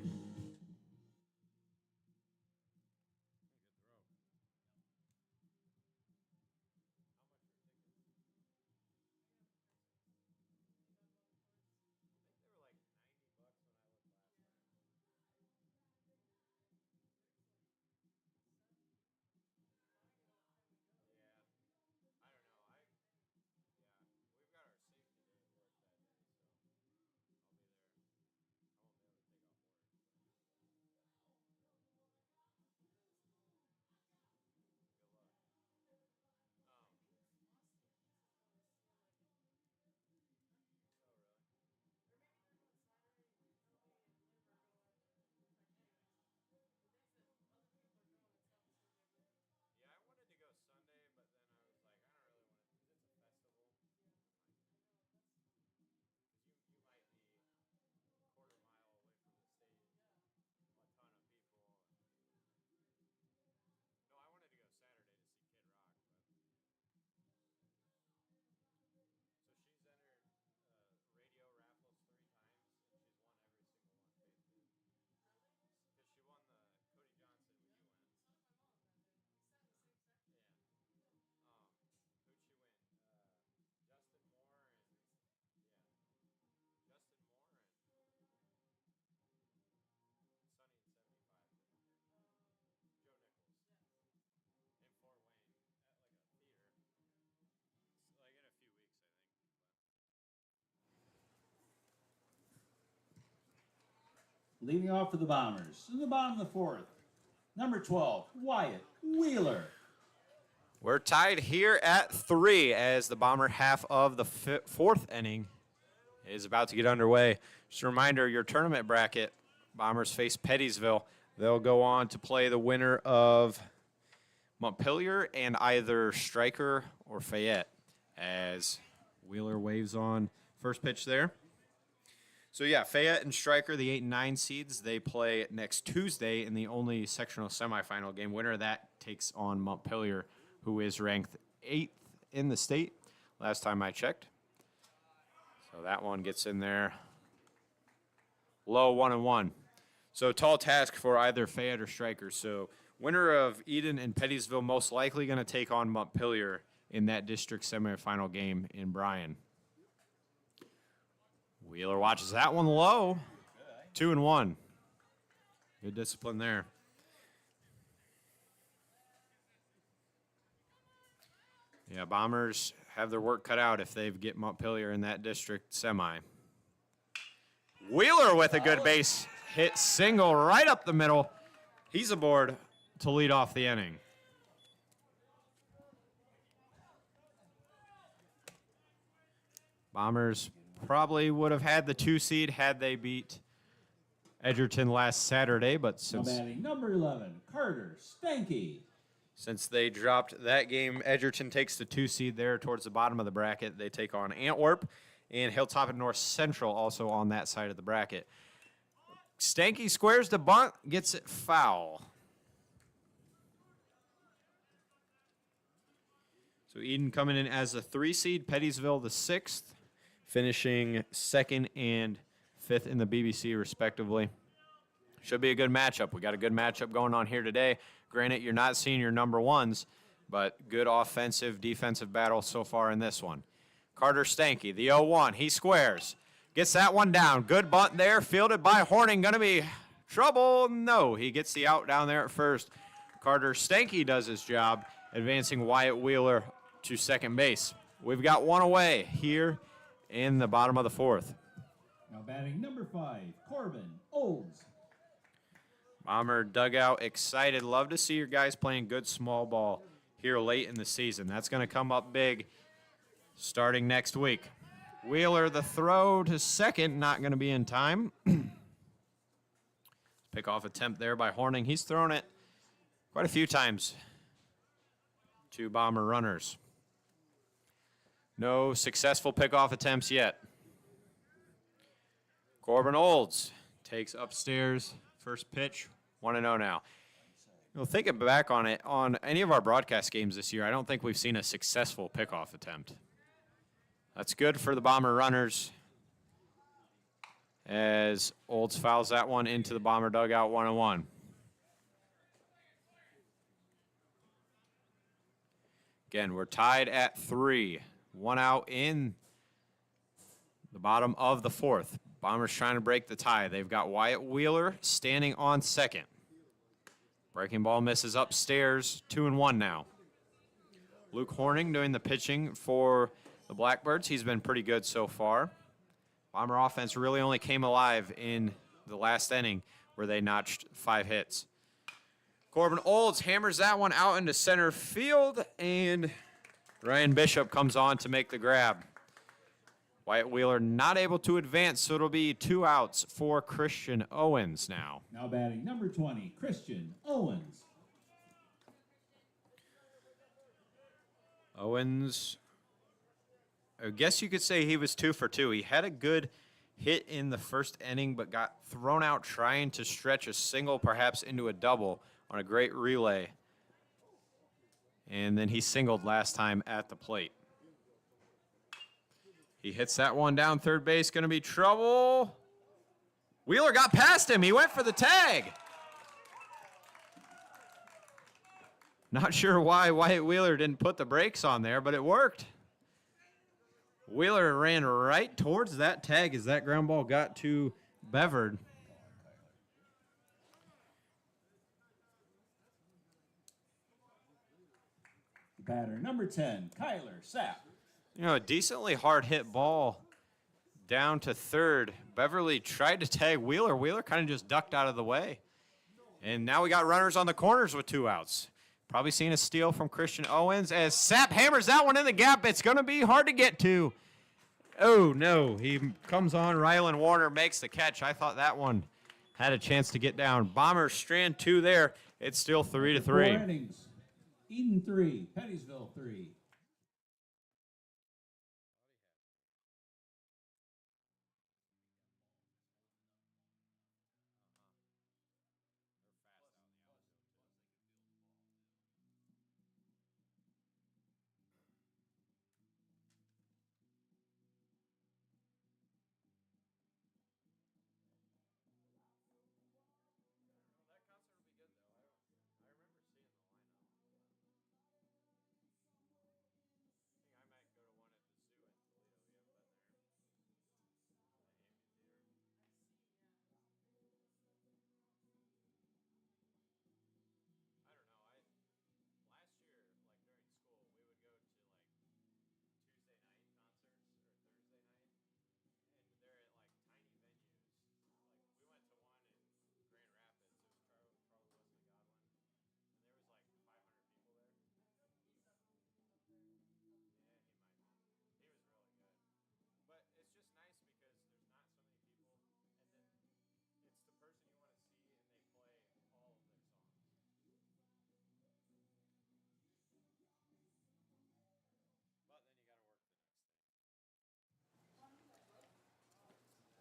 Leading off for the Bombers. In the bottom of the fourth, number 12, Wyatt Wheeler. We're tied here at 3 as the Bomber half of the fourth inning is about to get underway. Just a reminder, your tournament bracket, Bombers face Pettisville. They'll go on to play the winner of Montpelier and either Stryker or Fayette as Wheeler waves on first pitch there. So, yeah, Fayette and Stryker, the 8 and 9 seeds, they play next Tuesday in the only sectional semifinal game. Winner of that takes on Montpelier, who is ranked 8th in the state last time I checked. So that one gets in there. Low 1-1. So tall task for either Fayette or Stryker. So winner of Eden and Pettisville most likely going to take on Montpelier in that district semifinal game in Bryan. Wheeler watches that one low. 2-1. Good discipline there. Yeah, Bombers have their work cut out if they get Montpelier in that district semi. Wheeler with a good base hit single right up the middle. He's aboard to lead off the inning. Bombers probably would have had the 2 seed had they beat Edgerton last Saturday, but since number 11, Carter Stanky. Since they dropped that game, Edgerton takes the 2 seed there towards the bottom of the bracket. They take on Antwerp, and Hilltop and North Central also on that side of the bracket. Stanky squares the bunt, gets it foul. So Eden coming in as a 3 seed, Pettisville the 6th, finishing 2nd and 5th in the BBC respectively. Should be a good matchup. We got a good matchup going on here today. Granted, you're not seeing your number ones, but good offensive, defensive battle so far in this one. Carter Stanky, the 0-1. He squares. Gets that one down. Good bunt there. Fielded by Horning. Going to be trouble. No, he gets the out down there at first. Carter Stanky does his job, advancing Wyatt Wheeler to second base. We've got one away here in the bottom of the fourth. Now batting number 5, Corbin Olds. Bomber dugout excited. Love to see your guys playing good small ball here late in the season. That's going to come up big starting next week. Wheeler, the throw to second, not going to be in time. Pickoff attempt there by Horning. He's thrown it quite a few times to Bomber runners. No successful pickoff attempts yet. Corbin Olds takes upstairs. First pitch, 1-0 now. You know, thinking back on it, on any of our broadcast games this year, I don't think we've seen a successful pickoff attempt. That's good for the Bomber runners as Olds fouls that one into the Bomber dugout, 1-1. Again, we're tied at 3. 1 out in the bottom of the fourth. Bombers trying to break the tie. They've got Wyatt Wheeler standing on second. Breaking ball misses upstairs, 2-1 now. Luke Horning doing the pitching for the Blackbirds. He's been pretty good so far. Bomber offense really only came alive in the last inning where they notched 5 hits. Corbin Olds hammers that one out into center field, and Ryan Bishop comes on to make the grab. Wyatt Wheeler not able to advance, so it'll be 2 outs for Christian Owens now. Now batting number 20, Christian Owens. Owens, I guess you could say he was 2 for 2. He had a good hit in the first inning, but got thrown out trying to stretch a single, perhaps into a double on a great relay. And then he singled last time at the plate. He hits that one down third base. Going to be trouble. Wheeler got past him. He went for the tag. Not sure why Wyatt Wheeler didn't put the brakes on there, but it worked. Wheeler ran right towards that tag as that ground ball got to Bevard. Batter number 10, Kyler Sapp. You know, a decently hard hit ball down to third. Beverly tried to tag Wheeler. Wheeler kind of just ducked out of the way. And now we got runners on the corners with 2 outs. Probably seeing a steal from Christian Owens as Sapp hammers that one in the gap. It's going to be hard to get to. Oh, no. He comes on. Rylan Warner makes the catch. I thought that one had a chance to get down. Bombers strand 2 there. It's still 3-3. 4 innings. Eden 3, Pettisville 3.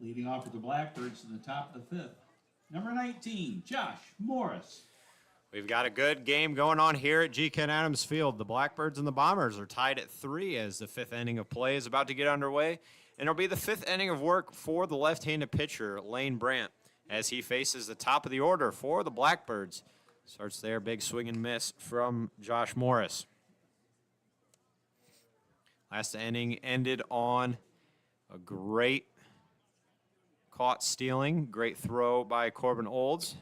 Leading off for the Blackbirds in the top of the 5th. Number 19, Josh Morris. We've got a good game going on here at G. Ken Adams Field. The Blackbirds and the Bombers are tied at 3 as the 5th inning of play is about to get underway. And it'll be the 5th inning of work for the left-handed pitcher, Lane Brandt, as he faces the top of the order for the Blackbirds. Starts there, big swing and miss from Josh Morris. Last inning ended on a great caught stealing. Great throw by Corbin Olds.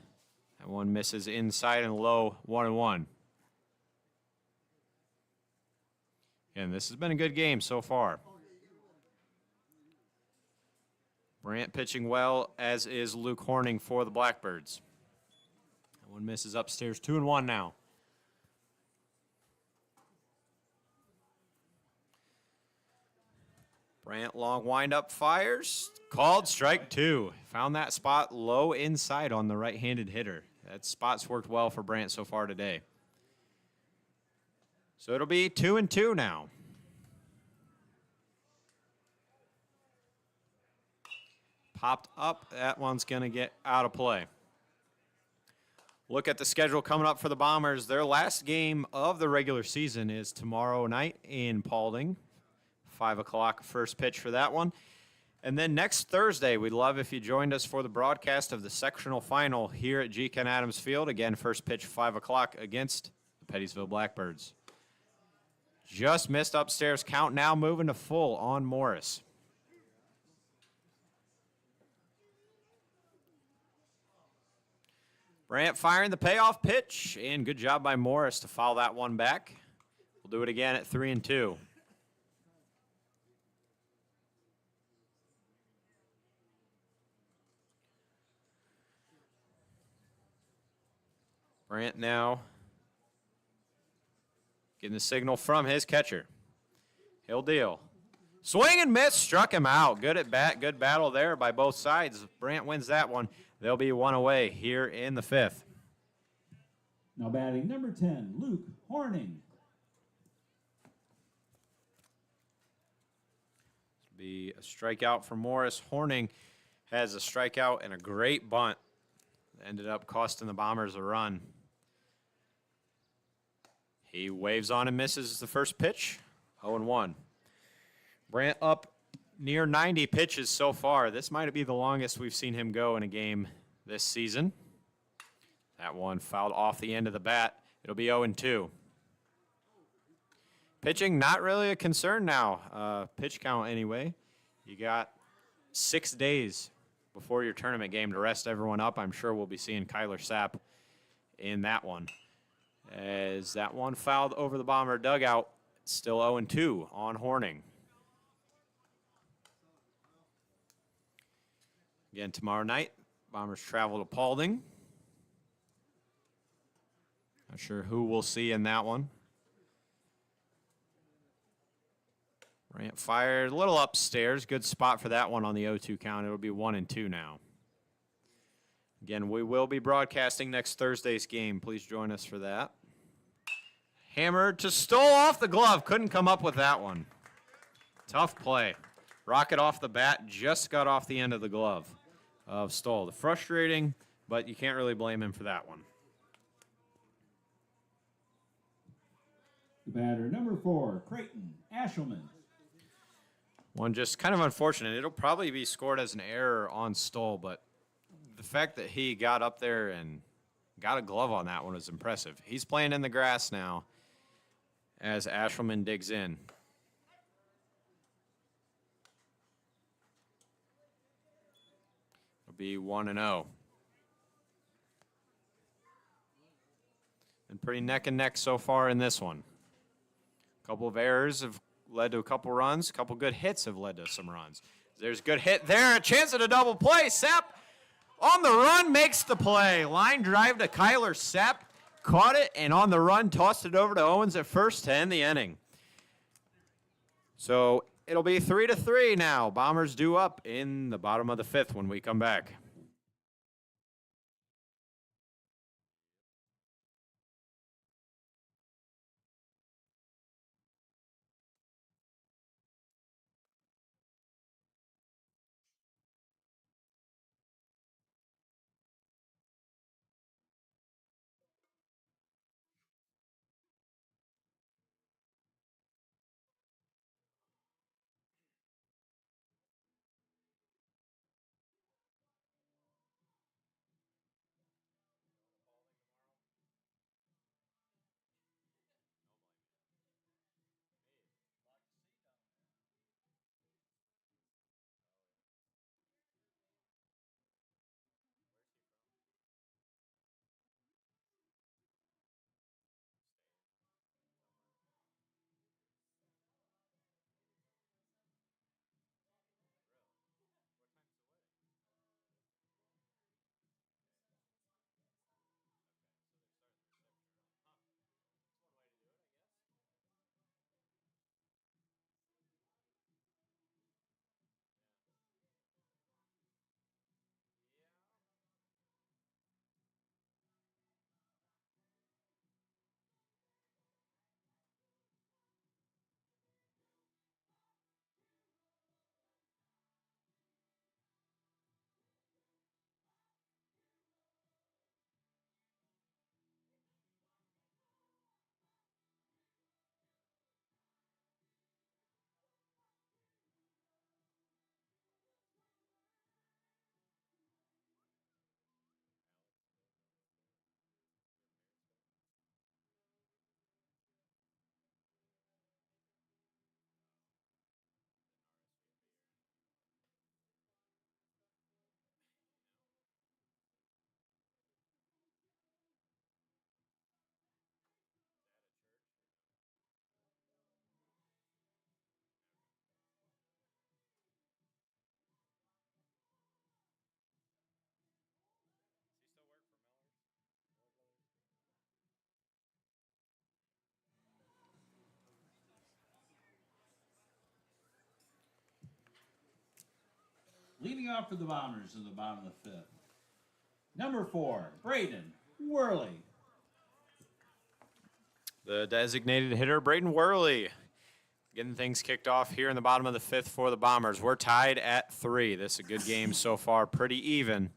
That one misses inside and low, 1-1. And this has been a good game so far. Brandt pitching well, as is Luke Horning for the Blackbirds. That one misses upstairs, 2-1 now. Brandt long windup fires. Called strike 2. Found that spot low inside on the right-handed hitter. That spot's worked well for Brandt so far today. So it'll be 2-2 now. Popped up. That one's going to get out of play. Look at the schedule coming up for the Bombers. Their last game of the regular season is tomorrow night in Paulding. 5 o'clock first pitch for that one. And then next Thursday, we'd love if you joined us for the broadcast of the sectional final here at G. Ken Adams Field. Again, first pitch 5 o'clock against the Pettisville Blackbirds. Just missed upstairs count, now moving to full on Morris. Brandt firing the payoff pitch, and good job by Morris to foul that one back. We'll do it again at 3-2. Brandt now getting the signal from his catcher. He'll deal. Swing and miss, struck him out. Good at bat, good battle there by both sides. Brandt wins that one. They'll be 1 away here in the 5th. Now batting number 10, Luke Horning. Be a strikeout for Morris. Horning has a strikeout and a great bunt. Ended up costing the Bombers a run. He waves on and misses the first pitch. 0-1. Brandt up near 90 pitches so far. This might be the longest we've seen him go in a game this season. That one fouled off the end of the bat. It'll be 0-2. Pitching, not really a concern now. Pitch count anyway. You got 6 days before your tournament game to rest everyone up. I'm sure we'll be seeing Kyler Sapp in that one. As that one fouled over the Bomber dugout, still 0-2 on Horning. Again, tomorrow night, Bombers travel to Paulding. Not sure who we'll see in that one. Rant fired a little upstairs. Good spot for that one on the 0-2 count. It'll be 1-2 now. Again, we will be broadcasting next Thursday's game. Please join us for that. Hammered to Stoll off the glove. Couldn't come up with that one. Tough play. Rocket off the bat. Just got off the end of the glove of Stoll. Frustrating, but you can't really blame him for that one. The batter, number 4, Creighton Ashelman. One just kind of unfortunate. It'll probably be scored as an error on Stoll, but the fact that he got up there and got a glove on that one is impressive. He's playing in the grass now as Ashelman digs in. It'll be 1-0. Been pretty neck and neck so far in this one. A couple of errors have led to a couple runs. A couple good hits have led to some runs. There's a good hit there. A chance at a double play. Sepp on the run makes the play. Line drive to Kyler Sepp. Caught it and on the run tossed it over to Owens at first to end the inning. So it'll be 3-3 now. Bombers due up in the bottom of the 5th when we come back. Leading off for the Bombers in the bottom of the 5th. Number 4, Braden Worley. The designated hitter, Braden Worley, getting things kicked off here in the bottom of the 5th for the Bombers. We're tied at 3. This is a good game so far, pretty even.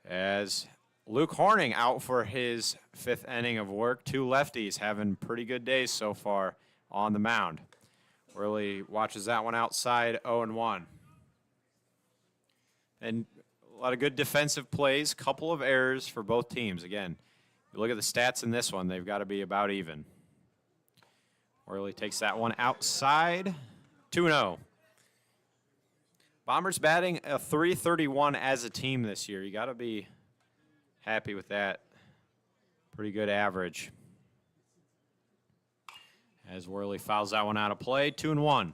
As Luke Horning out for his 5th inning of work. 2 lefties having pretty good days so far on the mound. Worley watches that one outside, 0-1. And a lot of good defensive plays, couple of errors for both teams. Again, you look at the stats in this one, they've got to be about even. Worley takes that one outside, 2-0. Bombers batting a .331 as a team this year. You got to be happy with that. Pretty good average. As Worley fouls that one out of play, 2-1.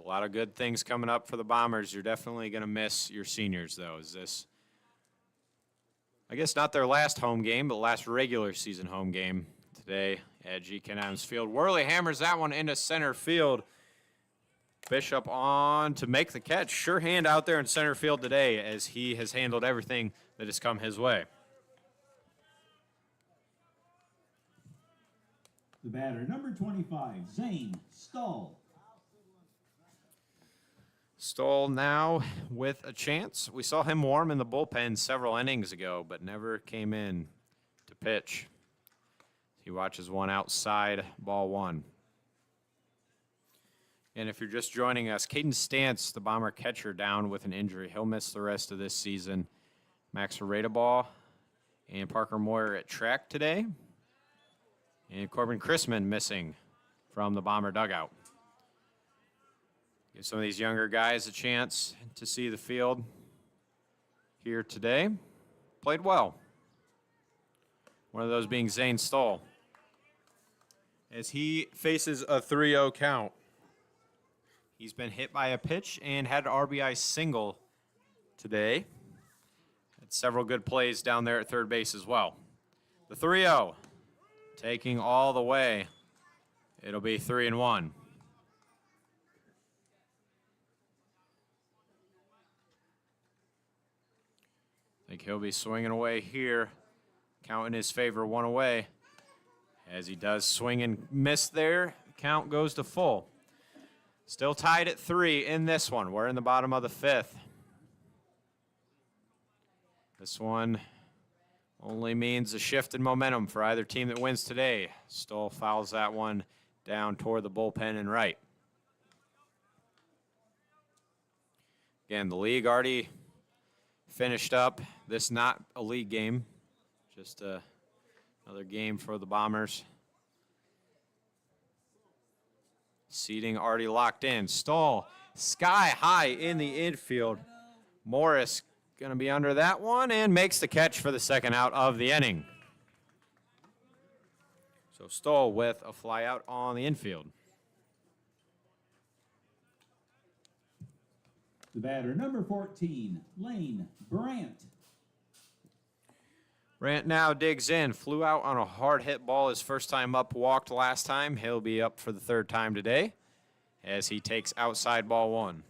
A lot of good things coming up for the Bombers. You're definitely going to miss your seniors, though. Is this, I guess, not their last home game, but last regular season home game today at G. Ken Adams Field. Worley hammers that one into center field. Bishop on to make the catch. Sure hand out there in center field today as he has handled everything that has come his way. The batter, number 25, Zane Stahl. Stoll now with a chance. We saw him warm in the bullpen several innings ago, but never came in to pitch. He watches one outside, ball one. And if you're just joining us, Caden Stantz, the Bomber catcher, down with an injury. He'll miss the rest of this season. Max Ball and Parker Moyer at track today. And Corbin Chrisman missing from the Bomber dugout. Give some of these younger guys a chance to see the field here today. Played well. One of those being Zane Stoll, as he faces a 3-0 count. He's been hit by a pitch and had an RBI single today. Had several good plays down there at third base as well. The 3-0 taking all the way. It'll be 3-1. I think he'll be swinging away here. Count in his favor, one away. As he does swing and miss there, count goes to full. Still tied at 3 in this one. We're in the bottom of the 5th. This one only means a shift in momentum for either team that wins today. Stoll fouls that one down toward the bullpen and right. Again, the league already finished up. This not a league game, just another game for the Bombers. Seating already locked in. Stoll sky high in the infield. Morris going to be under that one and makes the catch for the second out of the inning. So Stoll with a fly out on the infield. The batter, number 14, Lane Brandt. Brandt now digs in. Flew out on a hard hit ball his first time up, walked last time. He'll be up for the third time today as he takes outside ball one.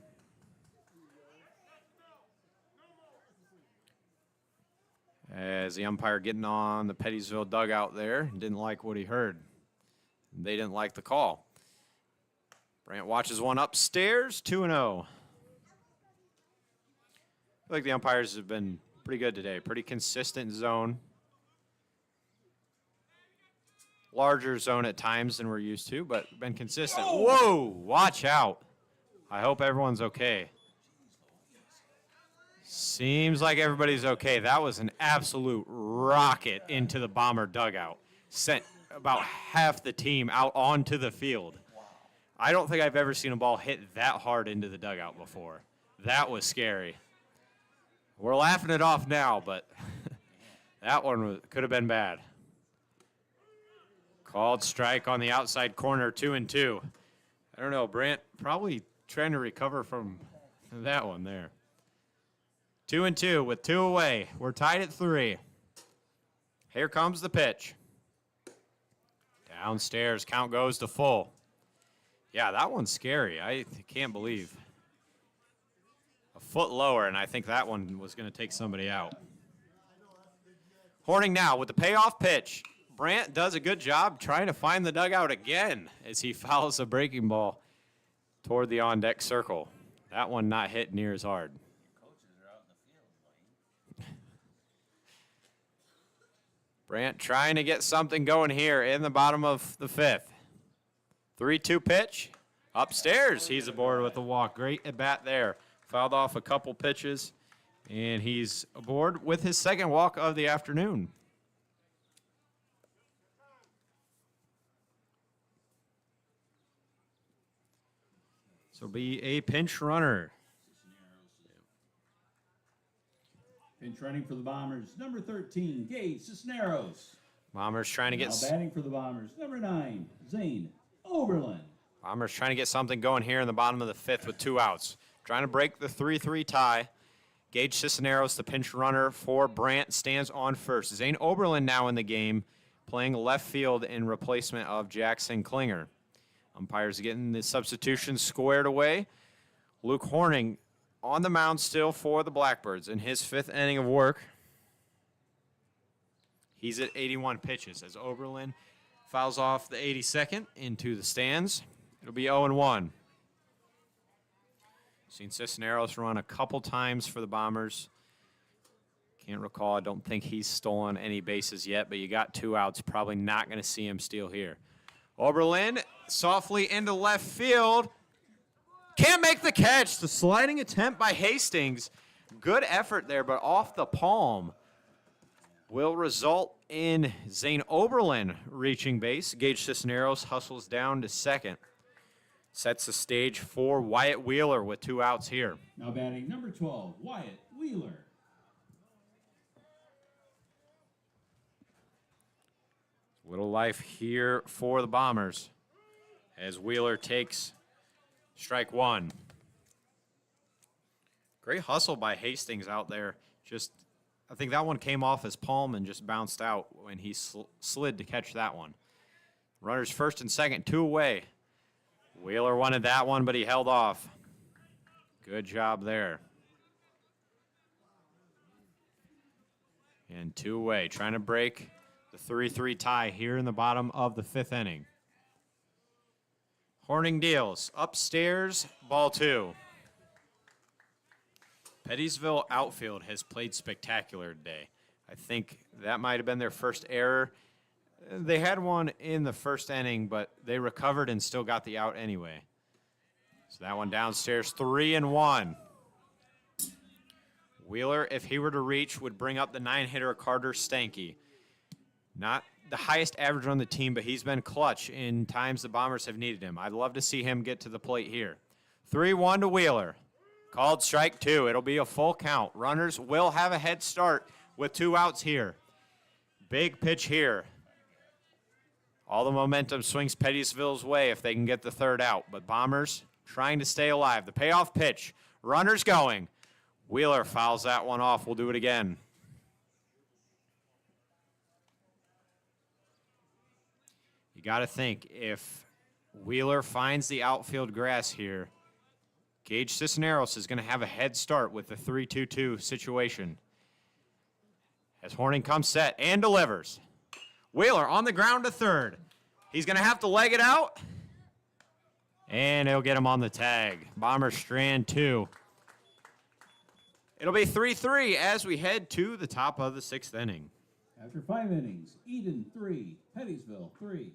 As the umpire getting on the Pettisville dugout there, didn't like what he heard. They didn't like the call. Brandt watches one upstairs, 2-0. I feel like the umpires have been pretty good today. Pretty consistent zone. Larger zone at times than we're used to, but been consistent. Whoa, watch out. I hope everyone's okay. Seems like everybody's okay. That was an absolute rocket into the Bomber dugout. Sent about half the team out onto the field. I don't think I've ever seen a ball hit that hard into the dugout before. That was scary. We're laughing it off now, but that one could have been bad. Called strike on the outside corner, 2-2. I don't know, Brandt probably trying to recover from that one there. 2-2 with 2 away. We're tied at 3. Here comes the pitch. Downstairs, count goes to full. Yeah, that one's scary. I can't believe. A foot lower, and I think that one was going to take somebody out. Horning now with the payoff pitch. Brandt does a good job trying to find the dugout again as he fouls a breaking ball toward the on-deck circle. That one not hit near as hard. Brandt trying to get something going here in the bottom of the 5th. 3-2 pitch. Upstairs, he's aboard with a walk. Great at bat there. Fouled off a couple pitches, and he's aboard with his second walk of the afternoon. So be a pinch runner. Pinch running for the Bombers, number 13, Gage Cisneros. Bombers trying to get... Now batting for the Bombers, number 9, Zane Oberlin. Bombers trying to get something going here in the bottom of the 5th with 2 outs. Trying to break the 3-3 tie. Gage Cisneros, the pinch runner for Brant, stands on first. Zane Oberlin now in the game, playing left field in replacement of Jackson Klinger. Umpires getting the substitutions squared away. Luke Horning on the mound still for the Blackbirds in his 5th inning of work. He's at 81 pitches as Oberlin fouls off the 82nd into the stands. It'll be 0-1. Seen Cisneros run a couple times for the Bombers. Can't recall. I don't think he's stolen any bases yet, but you got 2 outs. Probably not going to see him steal here. Oberlin softly into left field. Can't make the catch. The sliding attempt by Hastings. Good effort there, but off the palm. Will result in Zane Oberlin reaching base. Gage Cisneros hustles down to second. Sets the stage for Wyatt Wheeler with 2 outs here. Now batting number 12, Wyatt Wheeler. Little life here for the Bombers as Wheeler takes strike 1. Great hustle by Hastings out there. I think that one came off his palm and just bounced out when he slid to catch that one. Runners first and second, 2 away. Wheeler wanted that one, but he held off. Good job there. And 2 away, trying to break the 3-3 tie here in the bottom of the 5th inning. Horning deals. Upstairs, ball 2. Pettisville outfield has played spectacular today. I think that might have been their first error. They had one in the 1st inning, but they recovered and still got the out anyway. So that one downstairs, 3-1. Wheeler, if he were to reach, would bring up the 9-hitter Carter Stanky. Not the highest average on the team, but he's been clutch in times the Bombers have needed him. I'd love to see him get to the plate here. 3-1 to Wheeler. Called strike 2. It'll be a full count. Runners will have a head start with 2 outs here. Big pitch here. All the momentum swings Pettisville's way if they can get the 3rd out. But Bombers trying to stay alive. The payoff pitch. Runners going. Wheeler fouls that one off. We'll do it again. You got to think, if Wheeler finds the outfield grass here, Gage Cisneros is going to have a head start with the 3-2-2 situation. As Horning comes set and delivers. Wheeler on the ground to 3rd. He's going to have to leg it out. And he'll get him on the tag. Bombers strand 2. It'll be 3-3 as we head to the top of the 6th inning. After 5 innings, Eden 3, Pettisville 3.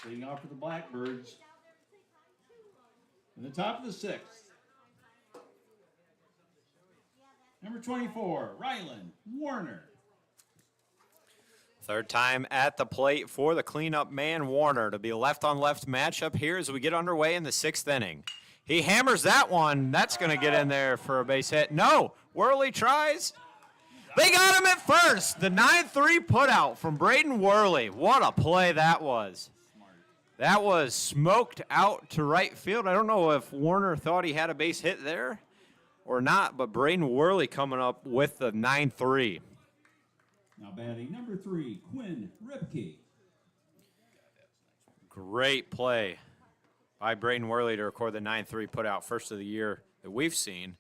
Leading off for the Blackbirds. In the top of the 6th. Number 24, Rylan Warner. Third time at the plate for the cleanup man, Warner, to be left-on-left matchup here as we get underway in the 6th inning. He hammers that one. That's going to get in there for a base hit. No, Worley tries. They got him at first. The 9-3 putout from Braden Worley. What a play that was. That was smoked out to right field. I don't know if Warner thought he had a base hit there or not, but Braden Worley coming up with the 9-3. Now batting number 3, Quinn Ripke. Great play by Braden Worley to record the 9-3 putout, first of the year that we've seen.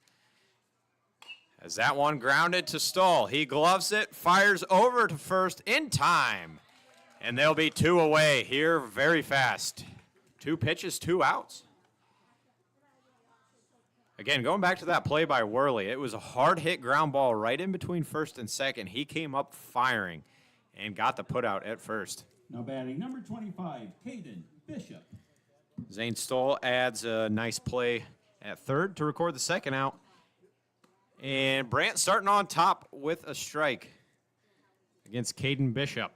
As that one grounded to Stahl. He gloves it, fires over to first in time. And they'll be 2 away here very fast. 2 pitches, 2 outs. Again, going back to that play by Worley, it was a hard-hit ground ball right in between first and second. He came up firing and got the putout at first. Now batting number 25, Caden Bishop. Zane Stoll adds a nice play at third to record the second out. And Brandt starting on top with a strike against Caden Bishop.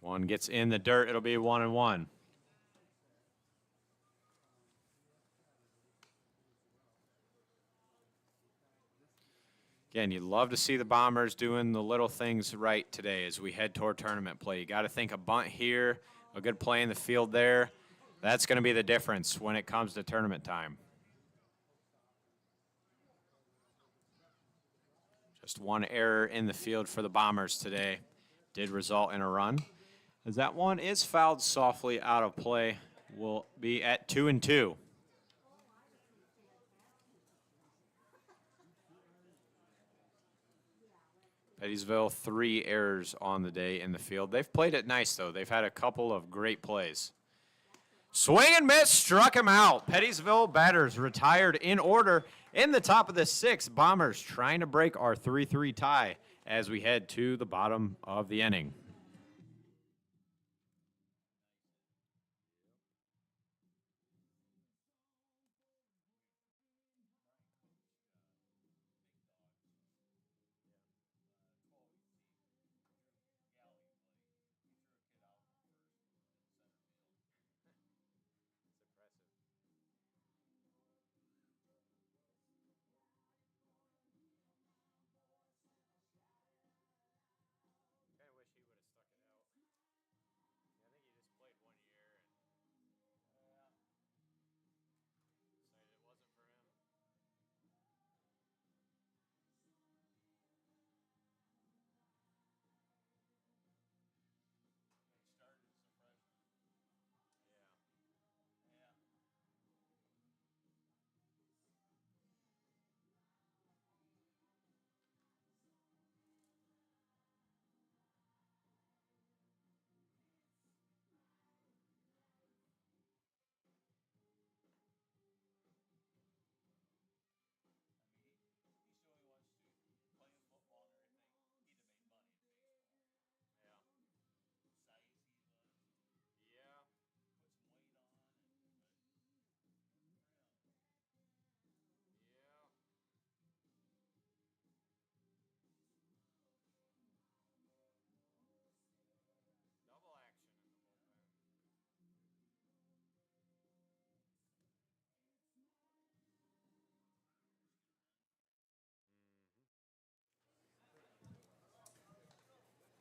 One gets in the dirt. It'll be 1-1. Again, you'd love to see the Bombers doing the little things right today as we head toward tournament play. You got to think a bunt here, a good play in the field there. That's going to be the difference when it comes to tournament time. Just one error in the field for the Bombers today did result in a run. As that one is fouled softly out of play, we'll be at 2-2. Pettisville, 3 errors on the day in the field. They've played it nice, though. They've had a couple of great plays. Swing and miss, struck him out. Pettisville batters retired in order in the top of the 6th. Bombers trying to break our 3-3 tie as we head to the bottom of the inning.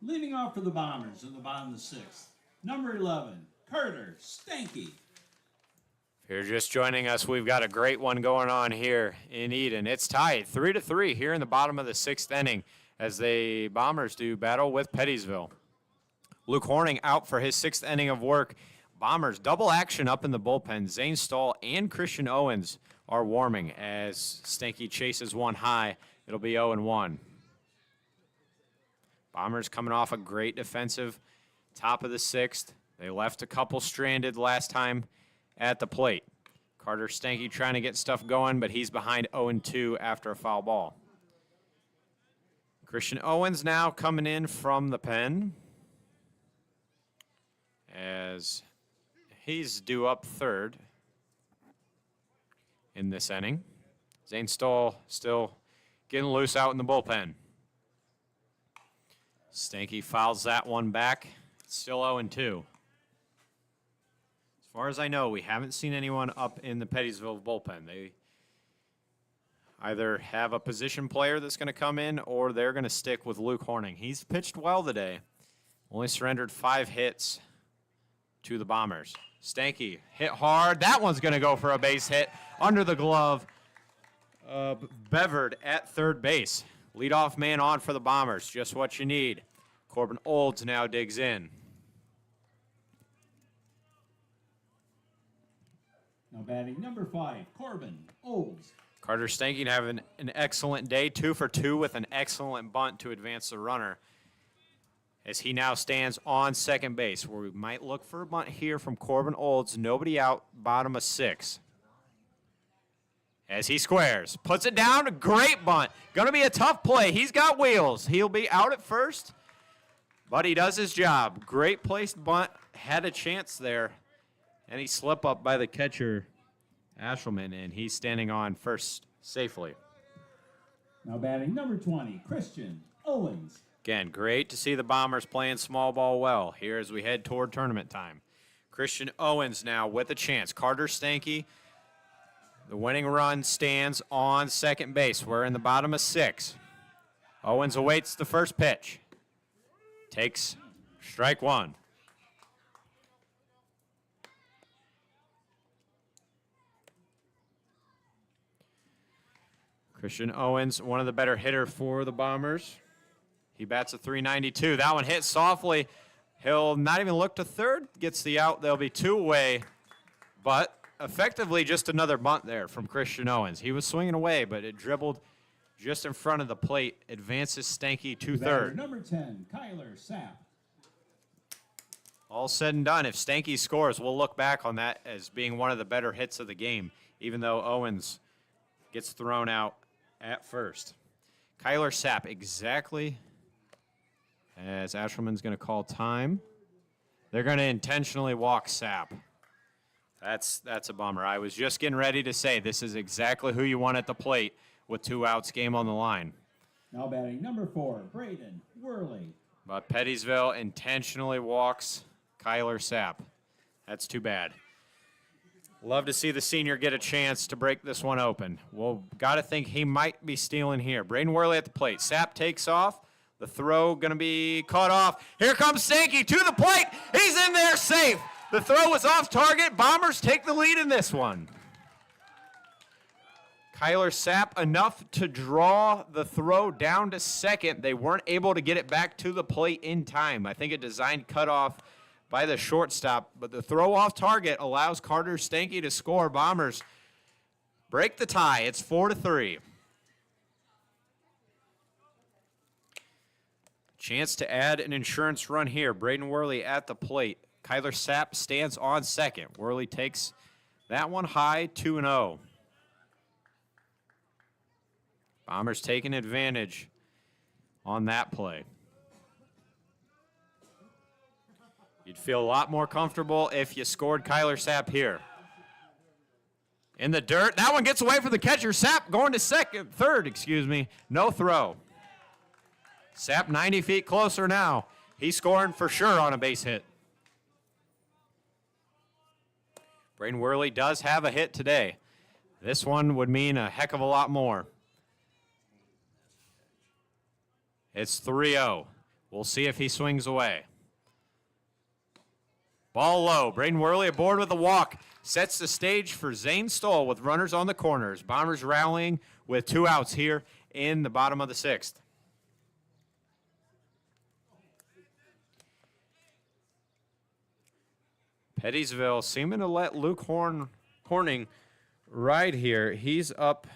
Leading off for the Bombers in the bottom of the 6th, number 11, Carter Stanky. If you're just joining us, we've got a great one going on here in Eden. It's tied 3-3 here in the bottom of the 6th inning as the Bombers do battle with Pettisville. Luke Horning out for his 6th inning of work. Bombers double action up in the bullpen. Zane Stahl and Christian Owens are warming as Stanky chases one high. It'll be 0-1. Bombers coming off a great defensive top of the 6th. They left a couple stranded last time at the plate. Carter Stanky trying to get stuff going, but he's behind 0-2 after a foul ball. Christian Owens now coming in from the pen as he's due up third in this inning. Zane Stoll still getting loose out in the bullpen. Stanky fouls that one back. It's still 0-2. As far as I know, we haven't seen anyone up in the Pettisville bullpen. They either have a position player that's going to come in or they're going to stick with Luke Horning. He's pitched well today. Only surrendered 5 hits to the Bombers. Stanky hit hard. That one's going to go for a base hit under the glove. Bevered at third base. Leadoff man on for the Bombers. Just what you need. Corbin Olds now digs in. Now batting number 5, Corbin Olds. Carter Stanky having an excellent day. 2 for 2 with an excellent bunt to advance the runner. As he now stands on second base, where we might look for a bunt here from Corbin Olds. Nobody out, bottom of 6. As he squares, puts it down, a great bunt. Going to be a tough play. He's got wheels. He'll be out at first, but he does his job. Great placed bunt, had a chance there, and he slipped up by the catcher, Ashelman, and he's standing on first safely. Now batting number 20, Christian Owens. Again, great to see the Bombers playing small ball well here as we head toward tournament time. Christian Owens now with a chance. Carter Stanky, the winning run, stands on second base. We're in the bottom of 6. Owens awaits the first pitch. Takes strike 1. Christian Owens, one of the better hitter for the Bombers. He bats a .392. That one hit softly. He'll not even look to third. Gets the out. There'll be 2 away. But effectively just another bunt there from Christian Owens. He was swinging away, but it dribbled just in front of the plate. Advances Stanky to third. Number 10, Kyler Sapp. All said and done, if Stanky scores, we'll look back on that as being one of the better hits of the game, even though Owens gets thrown out at first. Kyler Sapp, exactly as Ashelman's going to call time. They're going to intentionally walk Sapp. That's a bummer. I was just getting ready to say this is exactly who you want at the plate with 2 outs, game on the line. Now batting number 4, Braden Worley. But Pettisville intentionally walks Kyler Sapp. That's too bad. Love to see the senior get a chance to break this one open. Well, got to think he might be stealing here. Braden Worley at the plate. Sapp takes off. The throw going to be caught off. Here comes Stanky to the plate. He's in there safe. The throw was off target. Bombers take the lead in this one. Kyler Sapp enough to draw the throw down to second. They weren't able to get it back to the plate in time. I think a designed cutoff by the shortstop, but the throw off target allows Carter Stanky to score. Bombers break the tie. It's 4-3. Chance to add an insurance run here. Braden Worley at the plate. Kyler Sapp stands on second. Worley takes that one high, 2-0. Bombers taking advantage on that play. You'd feel a lot more comfortable if you scored Kyler Sapp here. In the dirt. That one gets away from the catcher. Sapp going to third, no throw. Sapp 90 feet closer now. He's scoring for sure on a base hit. Braden Worley does have a hit today. This one would mean a heck of a lot more. It's 3-0. We'll see if he swings away. Ball low. Braden Worley aboard with a walk. Sets the stage for Zane Stoll with runners on the corners. Bombers rallying with 2 outs here in the bottom of the 6th. Pettisville seeming to let Luke Horning ride here. He's up.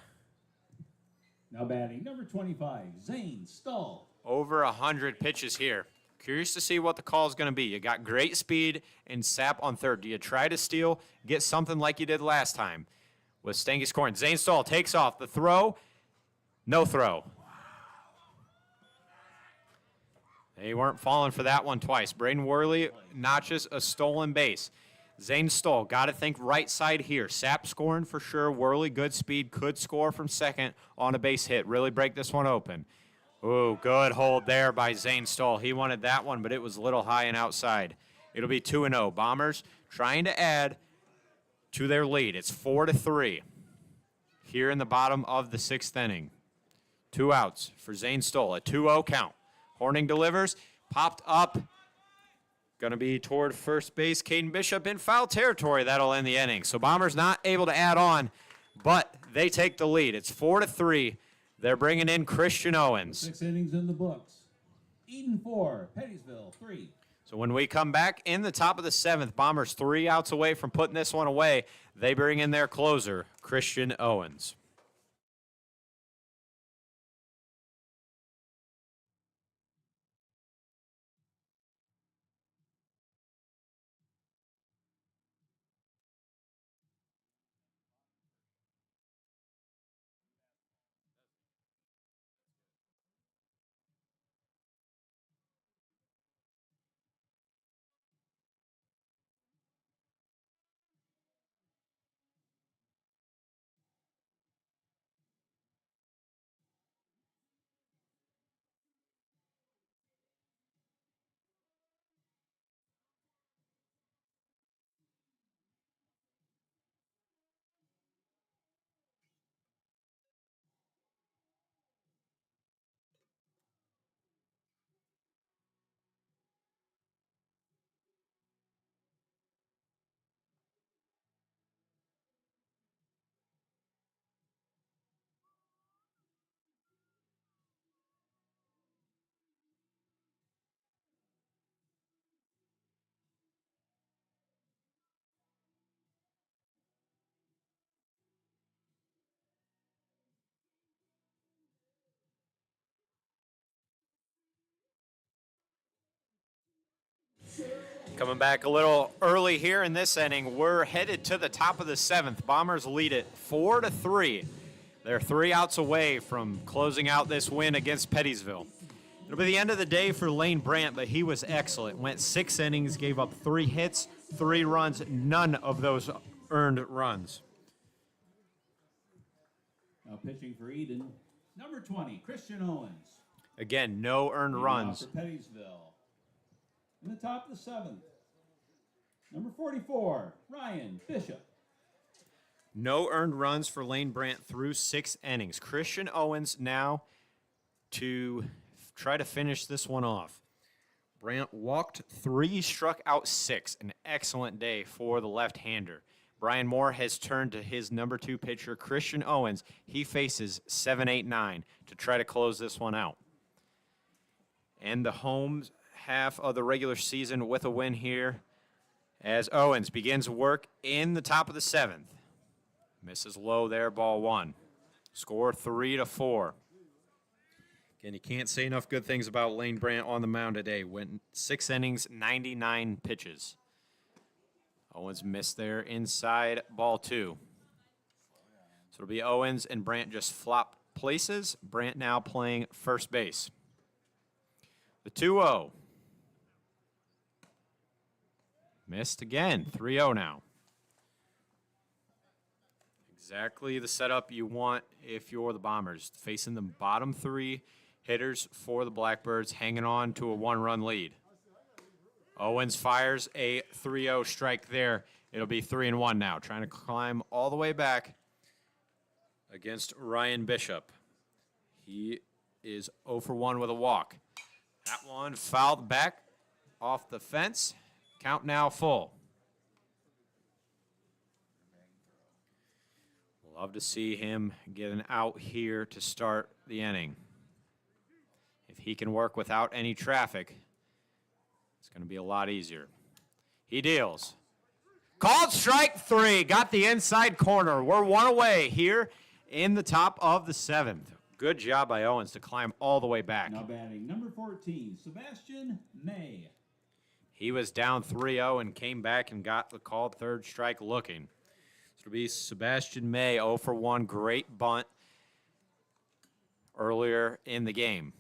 Now batting number 25, Zane Stoll. Over 100 pitches here. Curious to see what the call is going to be. You got great speed and Sapp on third. Do you try to steal, get something like you did last time with Stanky scoring? Zane Stoll takes off. The throw, no throw. They weren't falling for that one twice. Braden Worley notches a stolen base. Zane Stoll, got to think right side here. Sapp scoring for sure. Worley, good speed, could score from second on a base hit. Really break this one open. Ooh, good hold there by Zane Stoll. He wanted that one, but it was a little high and outside. It'll be 2-0. Bombers trying to add to their lead. It's 4-3 here in the bottom of the 6th inning. 2 outs for Zane Stoll. A 2-0 count. Horning delivers. Popped up. Going to be toward first base. Caden Bishop in foul territory. That'll end the inning. So Bombers not able to add on, but they take the lead. It's 4-3. They're bringing in Christian Owens. 6 innings in the books. Eden 4, Pettisville 3. So when we come back in the top of the 7th, Bombers 3 outs away from putting this one away. They bring in their closer, Christian Owens. Coming back a little early here in this inning, we're headed to the top of the 7th. Bombers lead it 4-3. They're 3 outs away from closing out this win against Pettisville. It'll be the end of the day for Lane Brandt, but he was excellent. Went 6 innings, gave up 3 hits, 3 runs, none of those earned runs. Now pitching for Eden, number 20, Christian Owens. Again, no earned runs. For Pettisville. In the top of the 7th, number 44, Ryan Bishop. No earned runs for Lane Brandt through 6 innings. Christian Owens now to try to finish this one off. Brandt walked 3, struck out 6. An excellent day for the left-hander. Brian Moore has turned to his number 2 pitcher, Christian Owens. He faces 7-8-9 to try to close this one out. And the home half of the regular season with a win here as Owens begins work in the top of the 7th. Misses low there, ball 1. Score 3-4. Again, you can't say enough good things about Lane Brandt on the mound today. Went 6 innings, 99 pitches. Owens missed there inside, ball 2. So it'll be Owens and Brandt just flop places. Brandt now playing first base. The 2-0. Missed again, 3-0 now. Exactly the setup you want if you're the Bombers. Facing the bottom 3 hitters for the Blackbirds, hanging on to a 1-run lead. Owens fires a 3-0 strike there. It'll be 3-1 now, trying to climb all the way back against Ryan Bishop. He is 0 for 1 with a walk. That one fouled back off the fence. Count now full. Love to see him get an out here to start the inning. If he can work without any traffic, it's going to be a lot easier. He deals. Called strike 3. Got the inside corner. We're 1 away here in the top of the 7th. Good job by Owens to climb all the way back. Now batting number 14, Sebastian May. He was down 3-0 and came back and got the called 3rd strike looking. So it'll be Sebastian May, 0 for 1. Great bunt earlier in the game.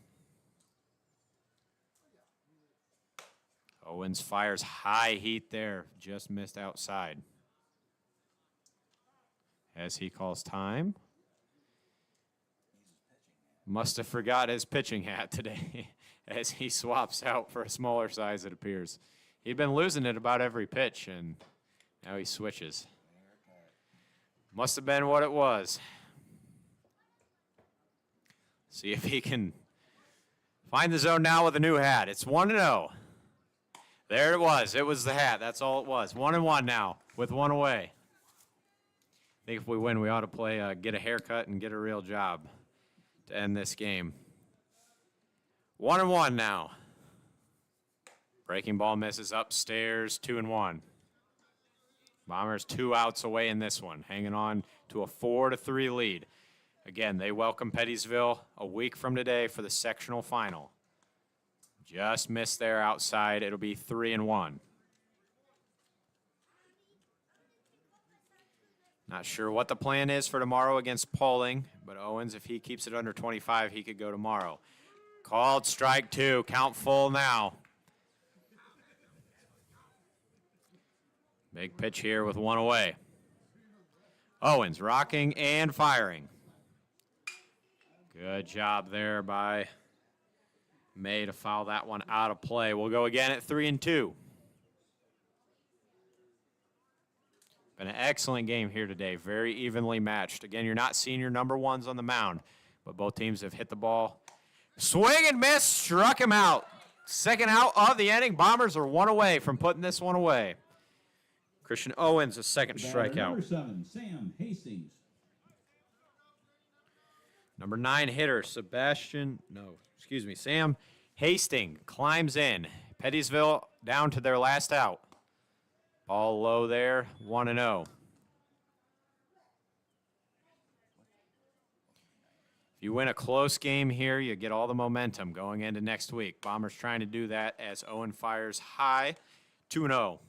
Owens fires high heat there. Just missed outside. As he calls time. Must have forgot his pitching hat today as he swaps out for a smaller size, it appears. He'd been losing it about every pitch, and now he switches. Must have been what it was. See if he can find the zone now with a new hat. It's 1-0. There it was. It was the hat. That's all it was. 1-1 now with one away. I think if we win, we ought to play get a haircut and get a real job to end this game. 1-1 now. Breaking ball misses upstairs, 2-1. Bombers 2 outs away in this one, hanging on to a 4-3 lead. Again, they welcome Pettisville a week from today for the sectional final. Just missed there outside. It'll be 3-1. Not sure what the plan is for tomorrow against Paulding, but Owens, if he keeps it under 25, he could go tomorrow. Called strike 2. Count full now. Big pitch here with 1 away. Owens rocking and firing. Good job there by May to foul that one out of play. We'll go again at 3-2. Been an excellent game here today. Very evenly matched. Again, you're not seeing your number ones on the mound, but both teams have hit the ball. Swing and miss, struck him out. Second out of the inning. Bombers are 1 away from putting this one away. Christian Owens, a second strikeout. Number 7, Sam Hastings. Number 9 hitter, Sam Hastings climbs in. Pettisville down to their last out. Ball low there, 1-0. If you win a close game here, you get all the momentum going into next week. Bombers trying to do that as Owen fires high, 2-0.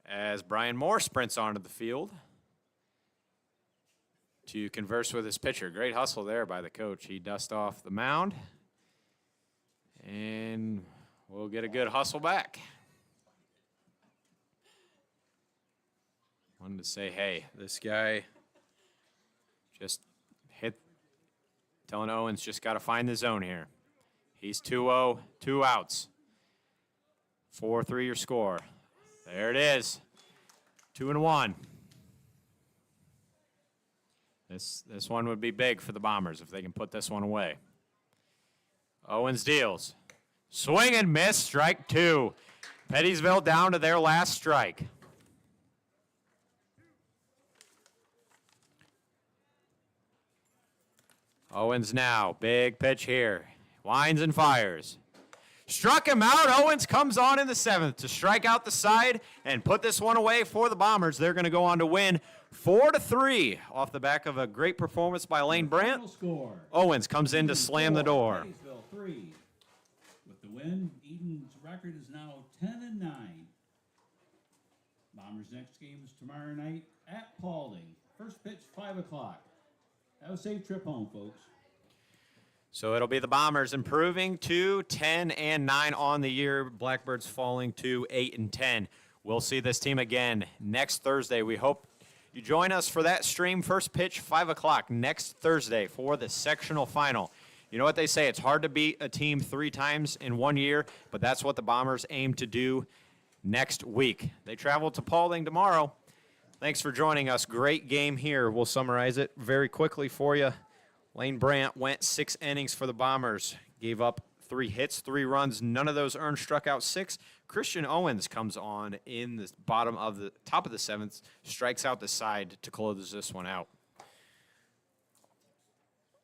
As Brian Moore sprints onto the field to converse with his pitcher. Great hustle there by the coach. He dusts off the mound, and we'll get a good hustle back. Wanted to say, hey, this guy just hit, telling Owens just got to find the zone here. He's 2-0, 2 outs. 4-3 your score. There it is. 2-1. This one would be big for the Bombers if they can put this one away. Owens deals. Swing and miss, strike 2. Pettisville down to their last strike. Owens now, big pitch here. Winds and fires. Struck him out. Owens comes on in the 7th to strike out the side and put this one away for the Bombers. They're going to go on to win 4-3 off the back of a great performance by Lane Brandt. Owens comes in to slam the door. Pettisville 3. With the win, Eden's record is now 10-9. Bombers' next game is tomorrow night at Paulding. First pitch, 5 o'clock. Have a safe trip home, folks. So it'll be the Bombers improving to 10-9 on the year. Blackbirds falling to 8-10. We'll see this team again next Thursday. We hope you join us for that stream. First pitch, 5 o'clock next Thursday for the sectional final. You know what they say, it's hard to beat a team 3 times in 1 year, but that's what the Bombers aim to do next week. They travel to Paulding tomorrow. Thanks for joining us. Great game here. We'll summarize it very quickly for you. Lane Brandt went 6 innings for the Bombers. Gave up 3 hits, 3 runs. None of those earned, struck out 6. Christian Owens comes on in the top of the 7th, strikes out the side to close this one out.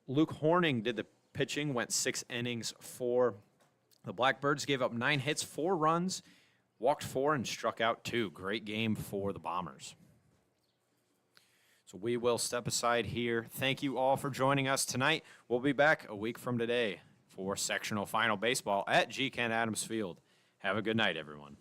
Luke Horning did the pitching, went 6 innings for the Blackbirds. Gave up 9 hits, 4 runs, walked 4, and struck out 2. Great game for the Bombers. So we will step aside here. Thank you all for joining us tonight. We'll be back a week from today for sectional final baseball at G. Ken Adams Field. Have a good night, everyone.